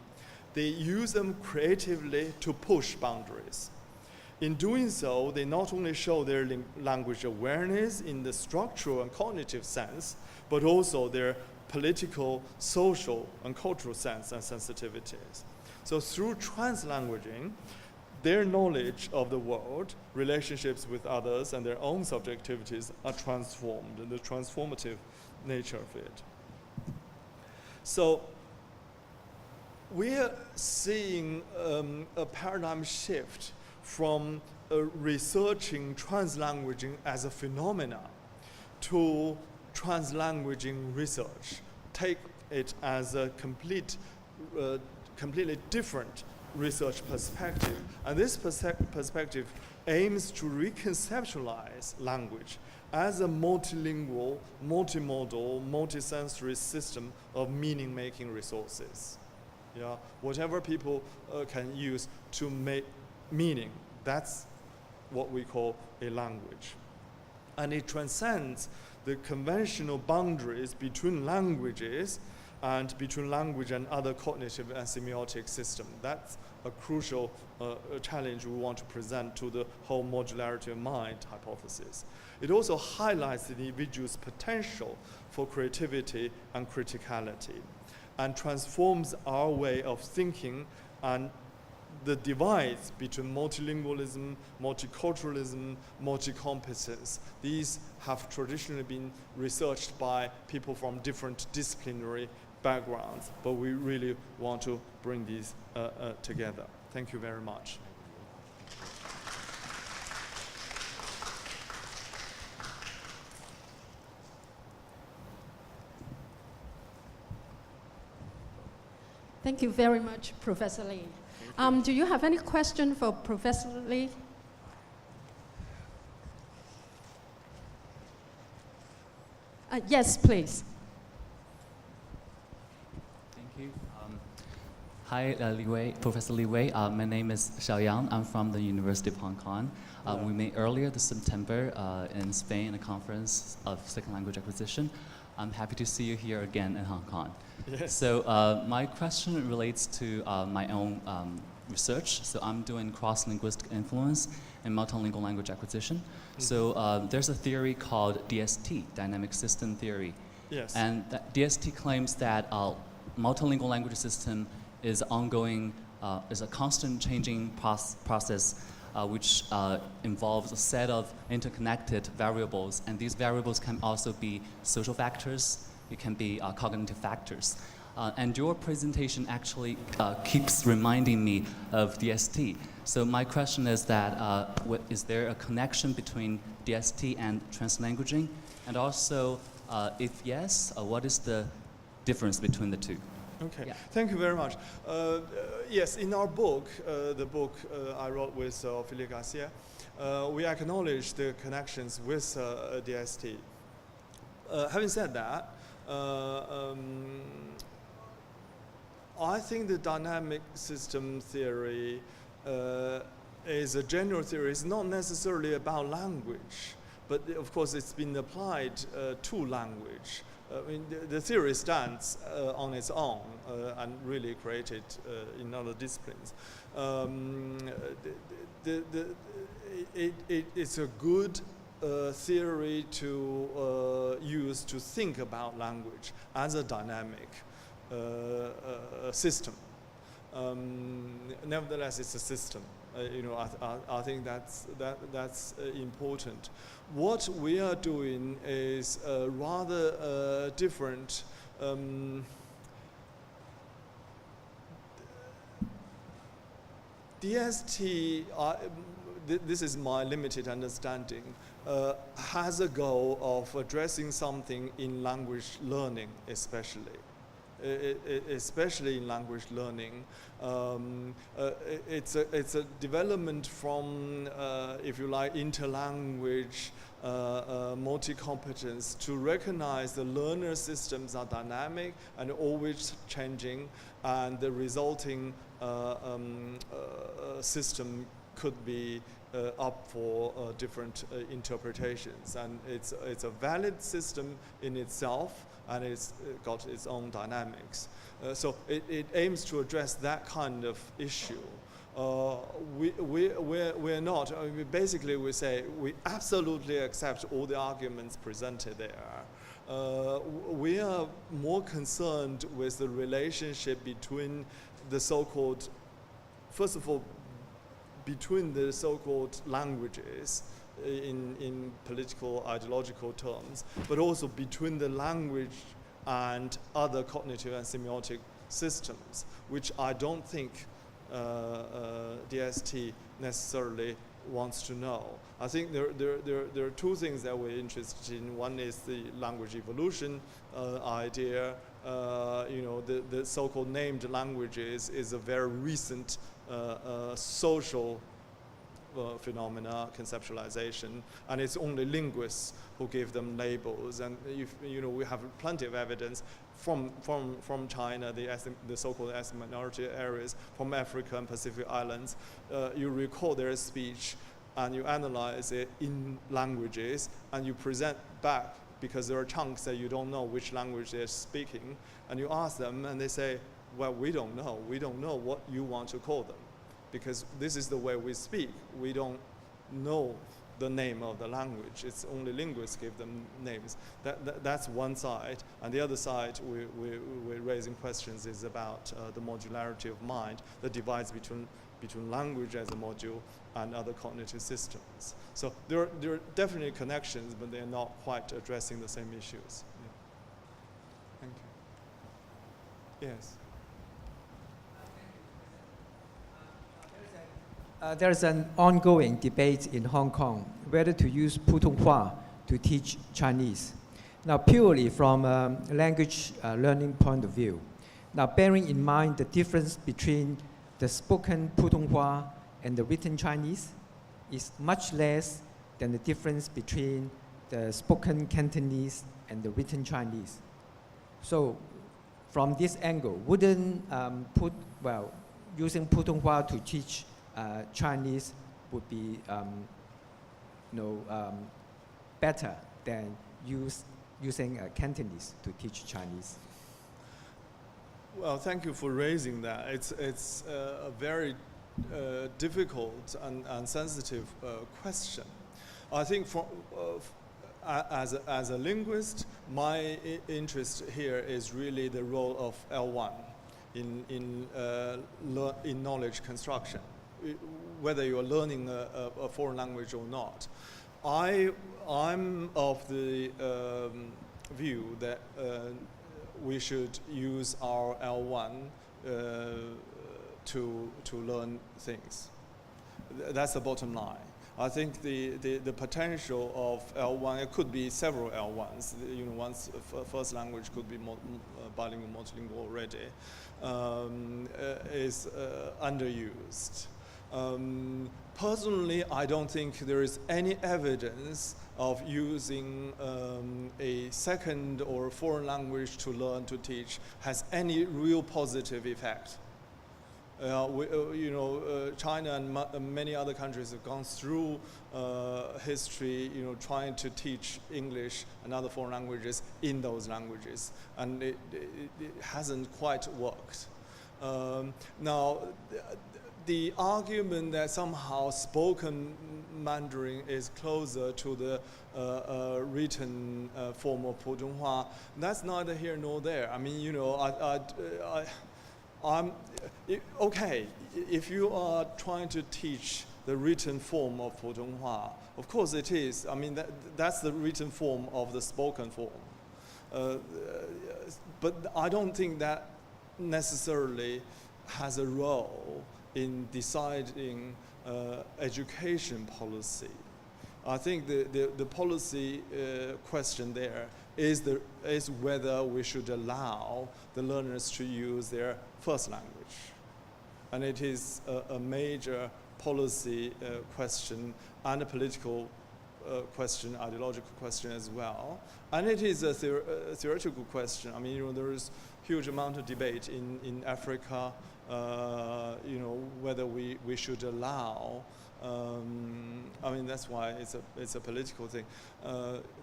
They use them creatively to push boundaries. In doing so, they not only show their language awareness in the structural and cognitive sense, but also their political, social, and cultural sense and sensitivities. So through translanguaging, their knowledge of the world, relationships with others, and their own subjectivities are transformed, and the transformative nature of it. So we're seeing a paradigm shift from researching translanguaging as a phenomena to translanguaging research. Take it as a completely different research perspective. And this perspective aims to reconceptualize language as a multilingual, multimodal, multisensory system of meaning-making resources. Whatever people can use to make meaning, that's what we call a language. And it transcends the conventional boundaries between languages and between language and other cognitive and semiotic systems. That's a crucial challenge we want to present to the whole modularity of mind hypothesis. It also highlights the individual's potential for creativity and criticality, and transforms our way of thinking and the divides between multilingualism, multiculturalism, multicompetence. These have traditionally been researched by people from different disciplinary backgrounds, but we really want to bring these together. Thank you very much. Thank you very much, Professor Li. Do you have any question for Professor Li? Yes, please. Thank you. Hi, Li Wei, Professor Li Wei. My name is Xiaoyang. I'm from the University of Hong Kong. We met earlier this September in Spain a conference of second language acquisition. I'm happy to see you here again in Hong Kong. Yes. So my question relates to my own research. So I'm doing cross-linguistic influence and multilingual language acquisition. Mm-hmm. So there's a theory called DST, Dynamic System Theory. Yes. And that DST claims that multilingual language system is ongoing, is a constant changing process which involves a set of interconnected variables, and these variables can also be social factors, it can be cognitive factors. And your presentation actually keeps reminding me of DST. So my question is that, is there a connection between DST and translanguaging? And also, if yes, what is the difference between the two? Okay, yeah. Thank you very much. Yes, in our book, the book I wrote with Philippe Garcia, we acknowledge the connections with DST. Having said that, I think the dynamic system theory is a general theory. It's not necessarily about language, but of course it's been applied to language. I mean, the theory stands on its own and really created in other disciplines. It's a good theory to use to think about language as a dynamic system. Nevertheless, it's a system. I think that's important. What we are doing is rather different. DST, this is my limited understanding, has a goal of addressing something in language learning, especially in language learning. It's a development from, if you like, interlanguage multi-competence to recognize the learner systems are dynamic and always changing, and the resulting system could be up for different interpretations. And it's a valid system in itself, and it's got its own dynamics. So it aims to address that kind of issue. We're not, basically we say we absolutely accept all the arguments presented there. We are more concerned with the relationship between the so-called, first of all, between the so-called languages in political ideological terms, but also between the language and other cognitive and semiotic systems, which I don't think DST necessarily wants to know. I think there are two things that we're interested in. One is the language evolution idea. The so-called named languages is a very recent social phenomena, conceptualization, and it's only linguists who give them labels. And we have plenty of evidence from China, the so-called ethnic minority areas, from Africa and Pacific Islands. You record their speech and you analyze it in languages, and you present back, because there are chunks that you don't know which language they're speaking, and you ask them and they say, well, we don't know what you want to call them, because this is the way we speak. We don't know the name of the language. It's only linguists give them names. That's one side. And the other side we're raising questions is about the modularity of mind, the divides between language as a module and other cognitive systems. So there are definitely connections, but they're not quite addressing the same issues. Yeah. Thank you. Yes. There's an ongoing debate in Hong Kong whether to use Putonghua to teach Chinese. Now, purely from a language learning point of view, Now, bearing in mind the difference between the spoken Putonghua and the written Chinese is much less than the difference between the spoken Cantonese and the written Chinese. So, from this angle, wouldn't using Putonghua to teach Chinese would be better than using Cantonese to teach Chinese? Well, thank you for raising that. It's a very difficult and sensitive question. I think as a linguist, my interest here is really the role of L1 in knowledge construction, whether you're learning a foreign language or not. I'm of the view that we should use our L1 to learn things. That's the bottom line. I think the potential of L1, it could be several L1s. One's first language could be bilingual, multilingual already, is underused. Personally, I don't think there is any evidence of using a second or foreign language to learn to teach has any real positive effect. China and many other countries have gone through history, trying to teach English and other foreign languages in those languages, and it hasn't quite worked. Now, the argument that somehow spoken Mandarin is closer to the written form of Putonghua, that's neither here nor there. I mean, okay, if you are trying to teach the written form of Putonghua, of course it is. I mean, that's the written form of the spoken form. But I don't think that necessarily has a role in deciding education policy. I think the policy question there is whether we should allow the learners to use their first language. And it is a major policy question and a political question, ideological question as well. And it is a theoretical question. I mean, there is huge amount of debate in Africa, whether we should allow, I mean, that's why it's a political thing.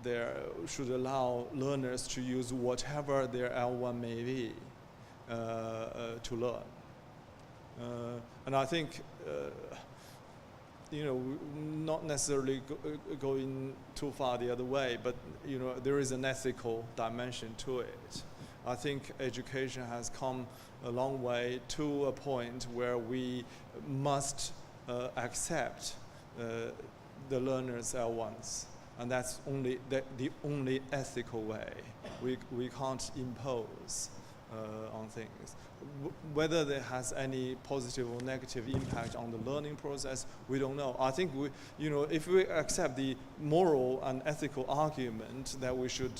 There should allow learners to use whatever their L1 may be to learn. And I think, not necessarily going too far the other way, but there is an ethical dimension to it. I think education has come a long way to a point where we must accept the learners' L1s, and that's the only ethical way. We can't impose on things. Whether there has any positive or negative impact on the learning process, we don't know. I think if we accept the moral and ethical argument that we should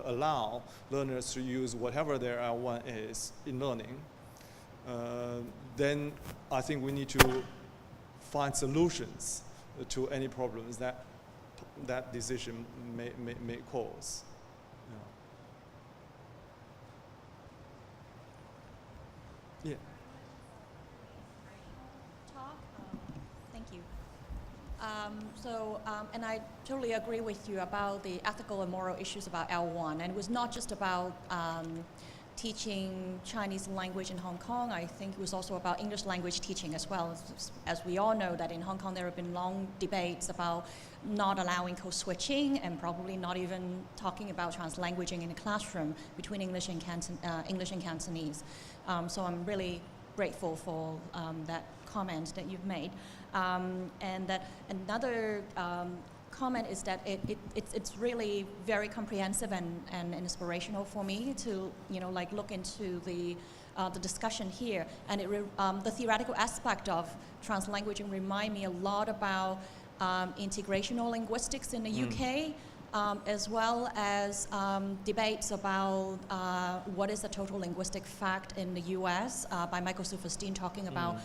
allow learners to use whatever their L1 is in learning, then I think we need to find solutions to any problems that decision may cause. Yeah. Talk. Thank you. And I totally agree with you about the ethical and moral issues about L1. And it was not just about teaching Chinese language in Hong Kong. I think it was also about English language teaching as well. As we all know that in Hong Kong there have been long debates about not allowing code switching and probably not even talking about translanguaging in the classroom between English and Cantonese. So I'm really grateful for that comment that you've made. And that another comment is that it's really very comprehensive and inspirational for me to look into the discussion here, and the theoretical aspect of translanguaging remind me a lot about integrational linguistics in the UK. as well as debates about what is the total linguistic fact in the US by Michael Silverstein talking about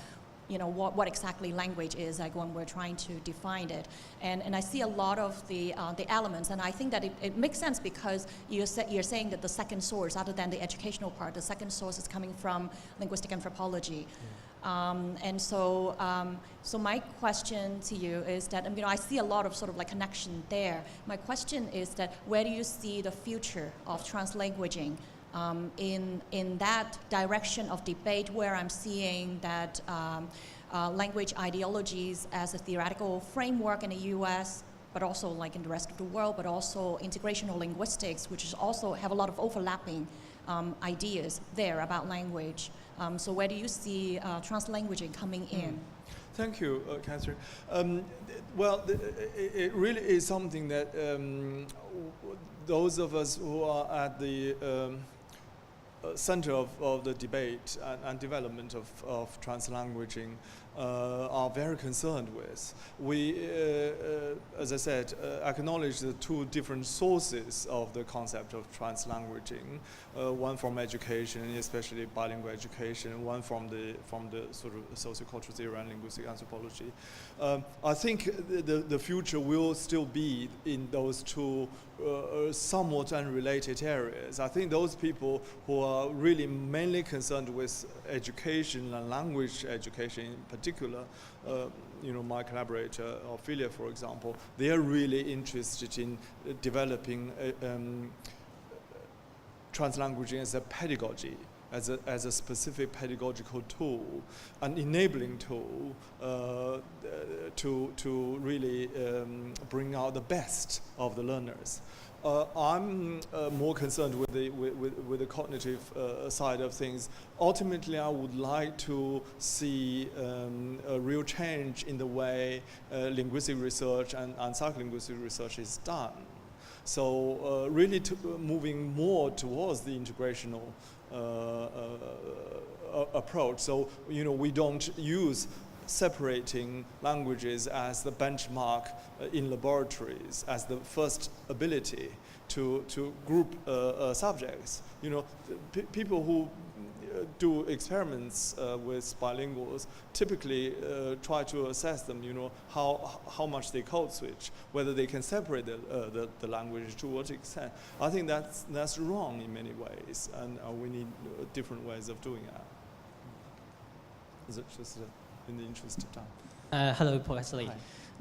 what exactly language is, like when we're trying to define it. And I see a lot of the elements, and I think that it makes sense because you're saying that the second source, other than the educational part, the second source is coming from linguistic anthropology. And so my question to you is that, I see a lot of sort of like connection there. My question is that where do you see the future of translanguaging in that direction of debate, where I'm seeing that language ideologies as a theoretical framework in the US, but also like in the rest of the world, but also integrational linguistics, which is also have a lot of overlapping ideas there about language. So where do you see translanguaging coming in? Thank you, Catherine. Well, it really is something that those of us who are at the center of the debate and development of translanguaging are very concerned with. We, as I said, acknowledge the two different sources of the concept of translanguaging. One from education, especially bilingual education, one from the sort of sociocultural theory and linguistic anthropology. I think the future will still be in those two somewhat unrelated areas. I think those people who are really mainly concerned with education and language education in particular, my collaborator Ophelia, for example, they are really interested in developing translanguaging as a pedagogy, as a specific pedagogical tool, an enabling tool to really bring out the best of the learners. I'm more concerned with the cognitive side of things. Ultimately, I would like to see a real change in the way linguistic research and psycholinguistic research is done. So really moving more towards the integrational approach. So we don't use separating languages as the benchmark in laboratories, as the first ability to group subjects. People who do experiments with bilinguals typically try to assess them, how much they code switch, whether they can separate the language, to what extent. I think that's wrong in many ways, and we need different ways of doing that. Is it just in the interest of time? Hello, Professor Li.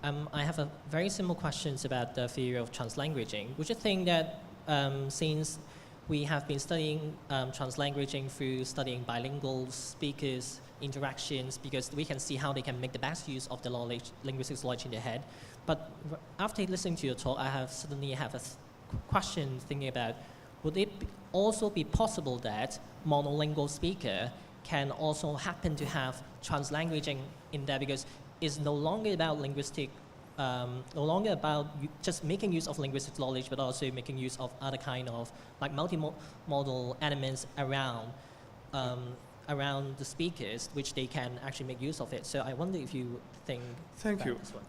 I have a very simple questions about the theory of translanguaging. Would you think that since we have been studying translanguaging through studying bilingual speakers' interactions, because we can see how they can make the best use of the linguistics knowledge in their head. But after listening to your talk, I suddenly have a question thinking about, would it also be possible that monolingual speaker can also happen to have translanguaging in there, because it's no longer about linguistic, no longer about just making use of linguistic knowledge, but also making use of other kind of like multimodal elements around the speakers, which they can actually make use of it. So I wonder if you think. Thank you. This one.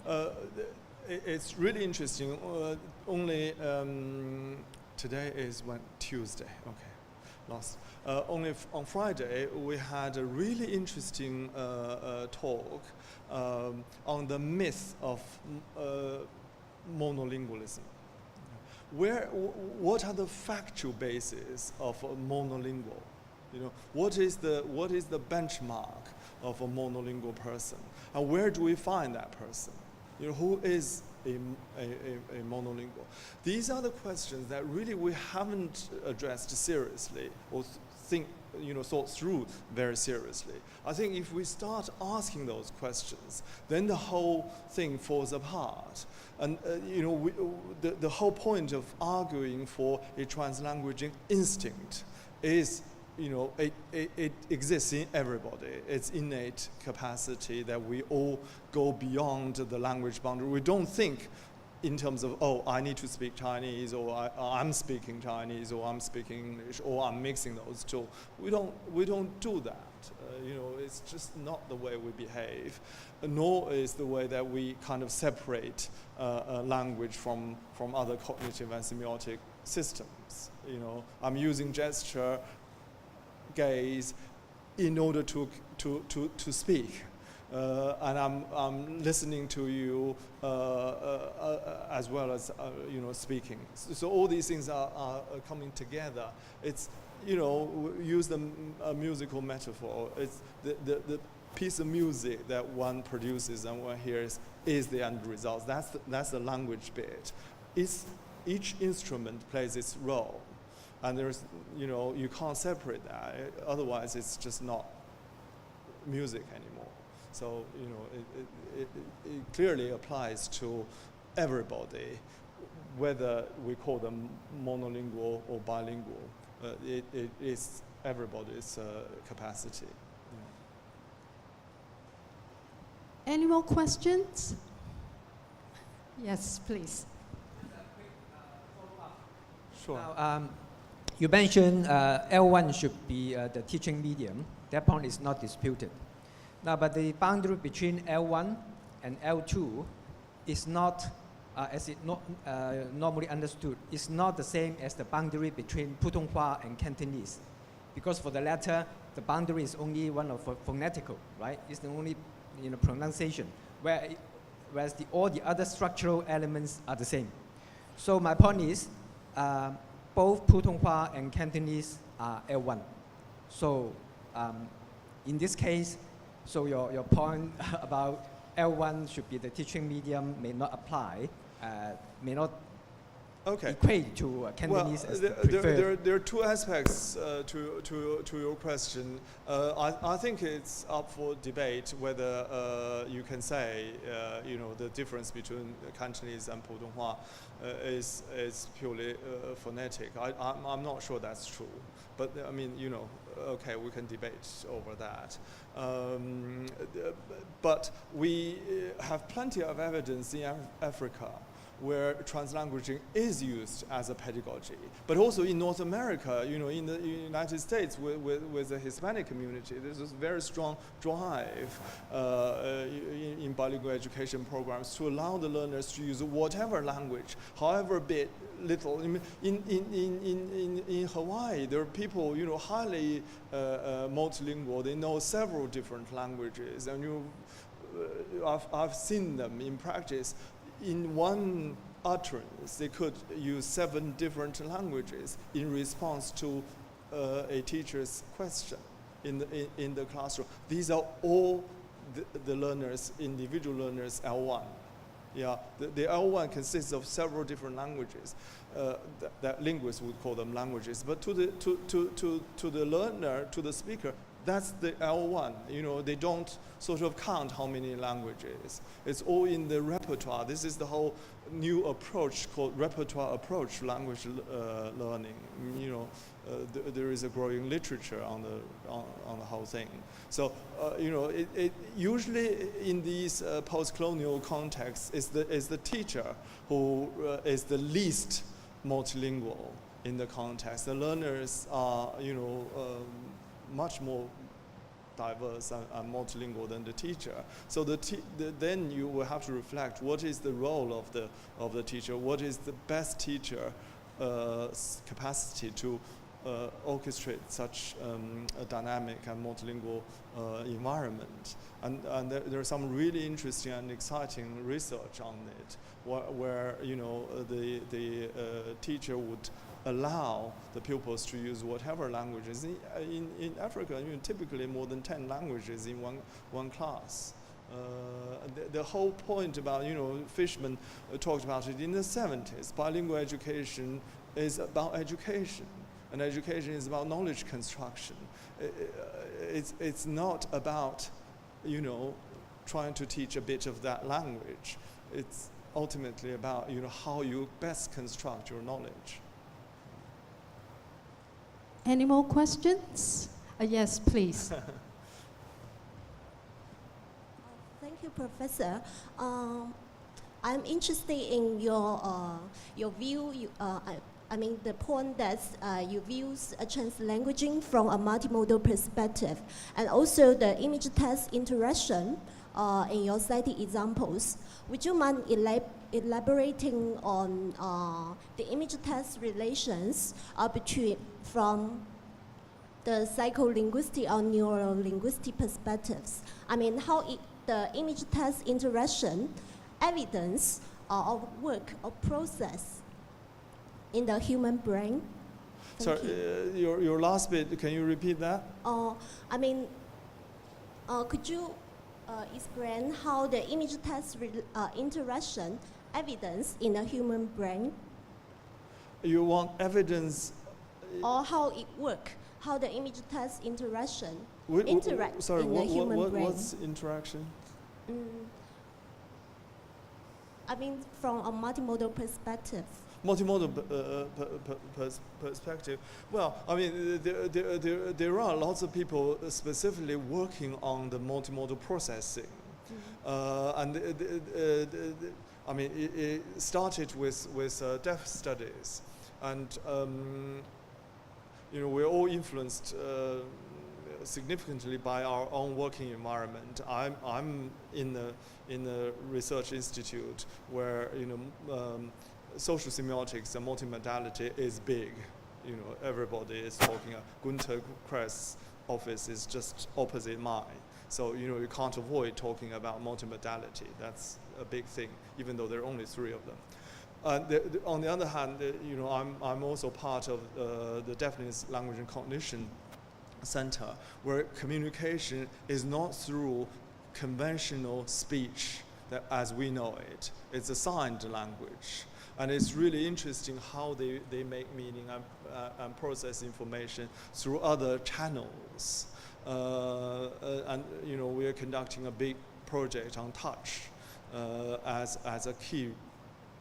It's really interesting. Only today is Tuesday. Okay, lost. Only on Friday, we had a really interesting talk on the myth of monolingualism. What are the factual bases of a monolingual? What is the benchmark of a monolingual person, and where do we find that person? Who is a monolingual? These are the questions that really we haven't addressed seriously or thought through very seriously. I think if we start asking those questions, then the whole thing falls apart. And the whole point of arguing for a translanguaging instinct is, it exists in everybody. It's innate capacity that we all go beyond the language boundary. We don't think in terms of, I need to speak Chinese, or I'm speaking Chinese, or I'm speaking English, or I'm mixing those two. We don't do that. it's just not the way we behave, nor is the way that we kind of separate language from other cognitive and semiotic systems. You know, I'm using gesture, gaze, in order to speak. And I'm listening to you as well as you know, speaking. So all these things are coming together. It's, you know, use a musical metaphor. It's the piece of music that one produces and one hears is the end result. That's the language bit. Each instrument plays its role, and there's, you know, you can't separate that. Otherwise, it's just not music anymore. So, you know, it clearly applies to everybody, whether we call them monolingual or bilingual. It is everybody's capacity. Yeah. Any more questions? Yes, please. Sure. Now, you mentioned L1 should be the teaching medium. That point is not disputed. Now, but the boundary between L1 and L2 is not, as it normally understood, is not the same as the boundary between Putonghua and Cantonese. Because for the latter, the boundary is only one of phonetical, right? It's the only, you know, pronunciation, whereas all the other structural elements are the same. So my point is, both Putonghua and Cantonese are L1. So in this case, so your point about L1 should be the teaching medium may not apply, may not equate to Cantonese as the preferred. There are two aspects to your question. I think it's up for debate whether you can say, you know, the difference between Cantonese and Putonghua is purely phonetic. I'm not sure that's true. But I mean, you know, okay, we can debate over that. But we have plenty of evidence in Africa where translanguaging is used as a pedagogy, but also in North America, you know, in the United States with the Hispanic community, there's this very strong drive in bilingual education programs to allow the learners to use whatever language, however little. In Hawaii, there are people, you know, highly multilingual. They know several different languages, and I've seen them in practice. In one utterance, they could use 7 different languages in response to a teacher's question in the classroom. These are all the learners, individual learners, L1. Yeah, the L1 consists of several different languages. That linguists would call them languages, but to the learner, to the speaker, that's the L1. You know, they don't sort of count how many languages. It's all in the repertoire. This is the whole new approach called repertoire approach language learning. You know, there is a growing literature on the whole thing. So you know, it usually in these post-colonial contexts is the teacher who is the least multilingual in the context. The learners are, you know, much more diverse and multilingual than the teacher. So then you will have to reflect what is the role of the teacher, what is the best teacher capacity to orchestrate such a dynamic and multilingual environment. And there's some really interesting and exciting research on it, where you know, the teacher would allow the pupils to use whatever languages. In Africa, you know, typically more than 10 languages in one class. The whole point about, you know, Fishman talked about it in the 70s. Bilingual education is about education, and education is about knowledge construction. It's not about, you know, trying to teach a bit of that language. It's ultimately about, you know, how you best construct your knowledge. Any more questions? Yes, please. Thank you, Professor. I'm interested in your view. the point that you view translanguaging from a multimodal perspective, and also the image text interaction in your cited examples. Would you mind elaborating on the image text relations from the psycholinguistic or neurolinguistic perspectives? How the image text interaction evidence of work or process in the human brain? Sorry, your last bit, can you repeat that? Could you explain how the image text interaction evidence in the human brain? You want evidence? Or how it works, how the image text interaction interact sorry, in the human brain? What's interaction? From a multimodal perspective. Multimodal perspective. Well, there are lots of people specifically working on the multimodal processing, and it started with deaf studies, and we're all influenced significantly by our own working environment. I'm in the research institute where social semiotics and multimodality is big. Everybody is talking. Gunter Kress' office is just opposite mine. So, you can't avoid talking about multimodality. That's a big thing, even though there are only 3 of them. On the other hand, I'm also part of the Deafness, Language and Cognition Centre, where communication is not through conventional speech as we know it. It's a signed language. And it's really interesting how they make meaning and process information through other channels. And we are conducting a big project on touch as a key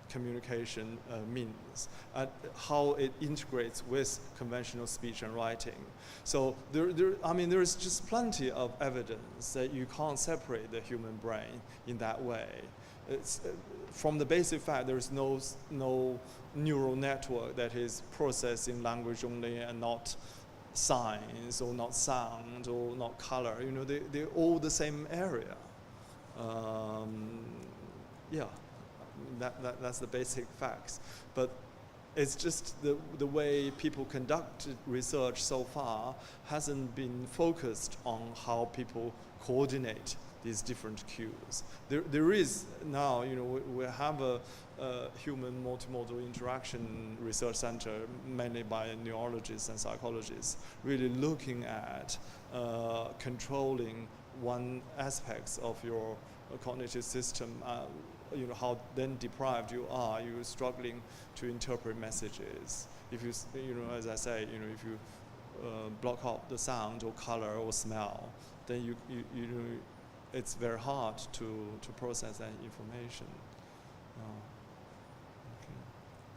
communication means, and how it integrates with conventional speech and writing. So there is just plenty of evidence that you can't separate the human brain in that way. It's, from the basic fact, there is no neural network that is processing language only and not signs or not sound or not color. They're all the same area. That's the basic facts. But it's just the way people conduct research so far hasn't been focused on how people coordinate these different cues. There is now, we have a human multimodal interaction research center, mainly by neurologists and psychologists, really looking at controlling one aspect of your cognitive system, how then deprived you are, you're struggling to interpret messages. If you, as I say, if you block out the sound or color or smell, then it's very hard to process that information.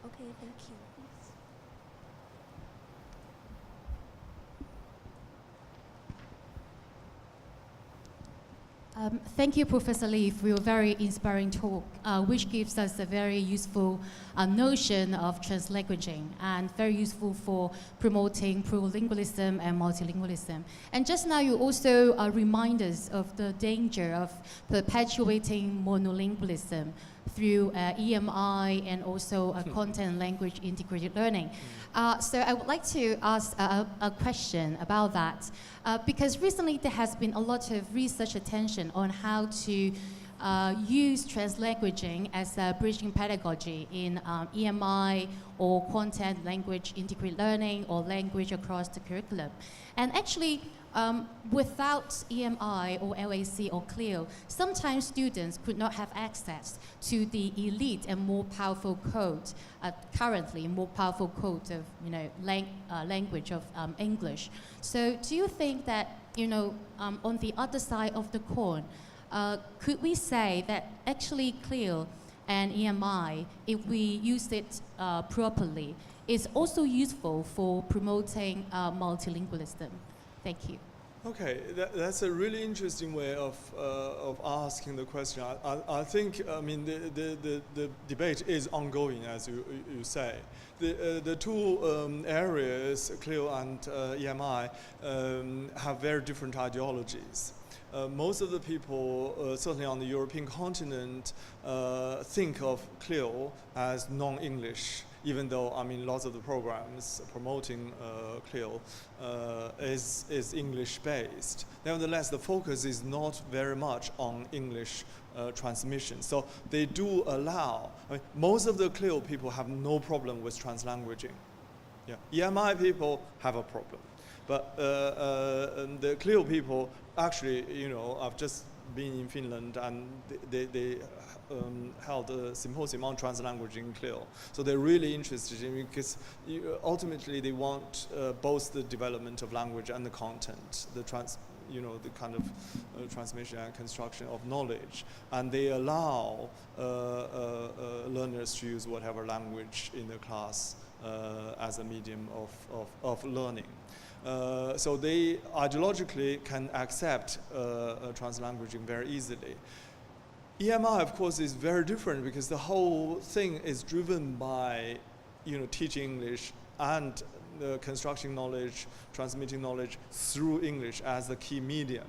Okay, thank you. Thank you, Professor Li, for your very inspiring talk, which gives us a very useful notion of translanguaging and very useful for promoting plurilingualism and multilingualism. And just now you also remind us of the danger of perpetuating monolingualism through EMI and also content language integrated learning. So I would like to ask a question about that, because recently there has been a lot of research attention on how to use translanguaging as a bridging pedagogy in EMI or content language integrated learning or language across the curriculum. And actually, without EMI or LAC or CLIO, sometimes students could not have access to the elite and more powerful code, currently more powerful code of language of English. So do you think that on the other side of the coin, could we say that actually CLIO and EMI, if we use it properly, is also useful for promoting multilingualism? Thank you. Okay, that's a really interesting way of asking the question. I think, I mean, the debate is ongoing, as you say. The two areas, CLIL and EMI, have very different ideologies. Most of the people, certainly on the European continent, think of CLIL as non-English, even though, I mean, lots of the programs promoting CLIL is English-based. Nevertheless, the focus is not very much on English transmission. So they do allow, I mean, most of the CLIL people have no problem with translanguaging. Yeah. EMI people have a problem. But the CLIL people, actually, you know, I've just been in Finland and they held a symposium on translanguaging in CLIL. So they're really interested in it because ultimately they want both the development of language and the content, the kind of transmission and construction of knowledge. And they allow learners to use whatever language in the class as a medium of learning. So they ideologically can accept translanguaging very easily. EMI, of course, is very different because the whole thing is driven by, you know, teaching English and constructing knowledge, transmitting knowledge through English as the key medium.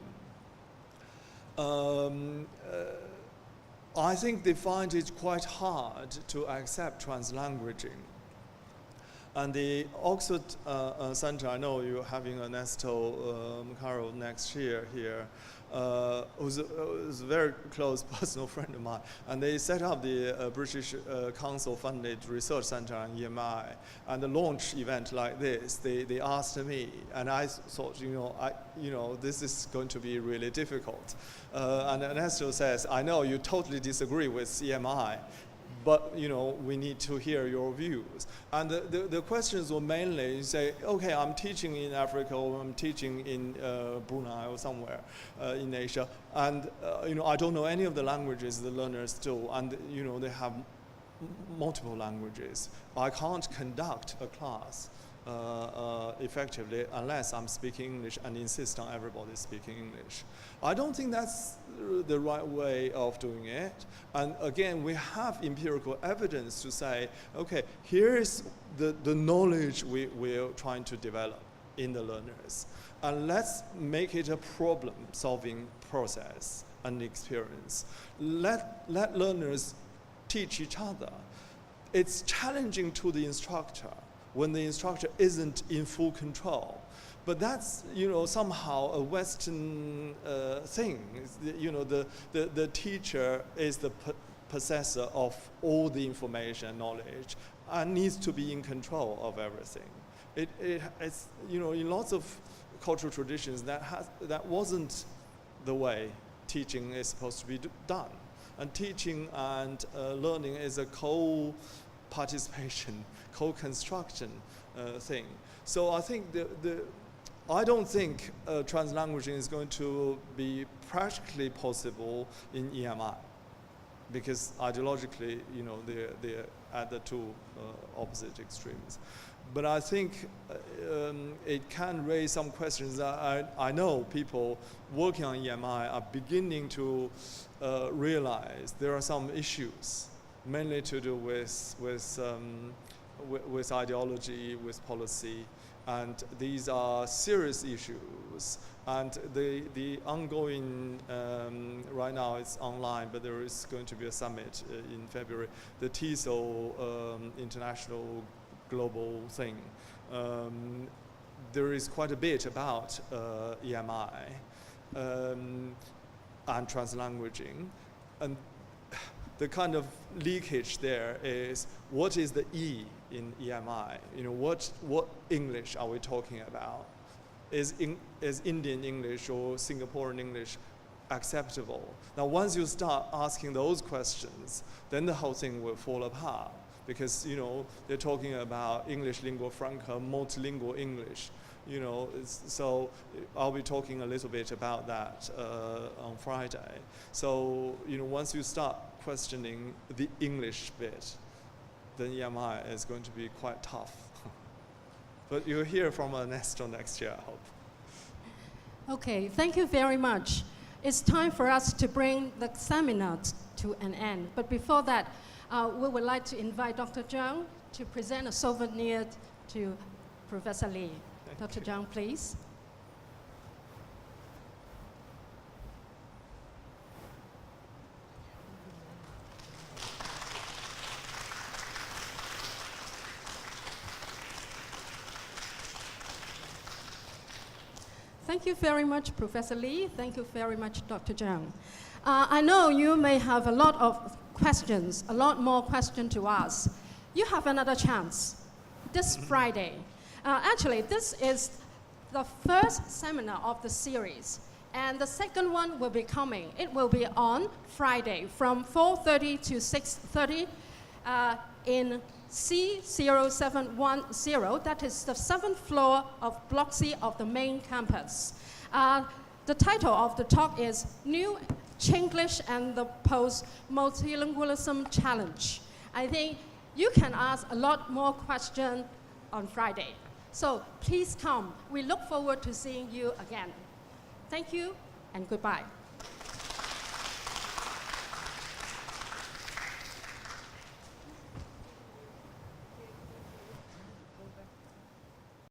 I think they find it quite hard to accept translanguaging. And the Oxford Centre, I know you're having Ernesto Caro next year here, who's a very close personal friend of mine. And they set up the British Council-funded research center on EMI. And the launch event like this, they asked me, and I thought, this is going to be really difficult. And Ernesto says, I know you totally disagree with EMI, but we need to hear your views. And the questions were mainly, you say, okay, I'm teaching in Africa, or I'm teaching in Brunei or somewhere in Asia, and I don't know any of the languages the learners do, and they have multiple languages. I can't conduct a class effectively unless I'm speaking English and insist on everybody speaking English. I don't think that's the right way of doing it. And again, we have empirical evidence to say, okay, here's the knowledge we're trying to develop in the learners. And let's make it a problem-solving process and experience. Let learners teach each other. It's challenging to the instructor when the instructor isn't in full control. But that's, somehow a Western thing. The teacher is the possessor of all the information and knowledge and needs to be in control of everything. It's, in lots of cultural traditions, that wasn't the way teaching is supposed to be done. And teaching and learning is a co-participation, co-construction thing. So I think I don't think translanguaging is going to be practically possible in EMI, because ideologically, they're at the two opposite extremes. But I think it can raise some questions. I know people working on EMI are beginning to realize there are some issues, mainly to do with ideology, with policy, and these are serious issues. And the ongoing, right now it's online, but there is going to be a summit in February, the TESOL International Global thing. There is quite a bit about EMI and translanguaging. And the kind of leakage there is, what is the E in EMI? What English are we talking about? Is Indian English or Singaporean English acceptable? Now, once you start asking those questions, then the whole thing will fall apart, because they're talking about English lingua franca, multilingual English. So I'll be talking a little bit about that on Friday. So once you start questioning the English bit, then EMI is going to be quite tough. But you'll hear from Ernesto next year, I hope. Okay, thank you very much. It's time for us to bring the seminar to an end. But before that, we would like to invite Dr. Zhang to present a souvenir to Professor Li. Dr. Zhang, please. Thank you very much, Professor Li. Thank you very much, Dr. Zhang. I know you may have a lot of questions, a lot more questions to ask. You have another chance this Friday. Actually, this is the first seminar of the series, and the second one will be coming. It will be on Friday from 4:30 to 6:30 in C0710, that is the 7th floor of Block C of the main campus. The title of the talk is New Chinglish and the Post-Multilingualism Challenge. I think you can ask a lot more questions on Friday. So please come. We look forward to seeing you again. Thank you and goodbye.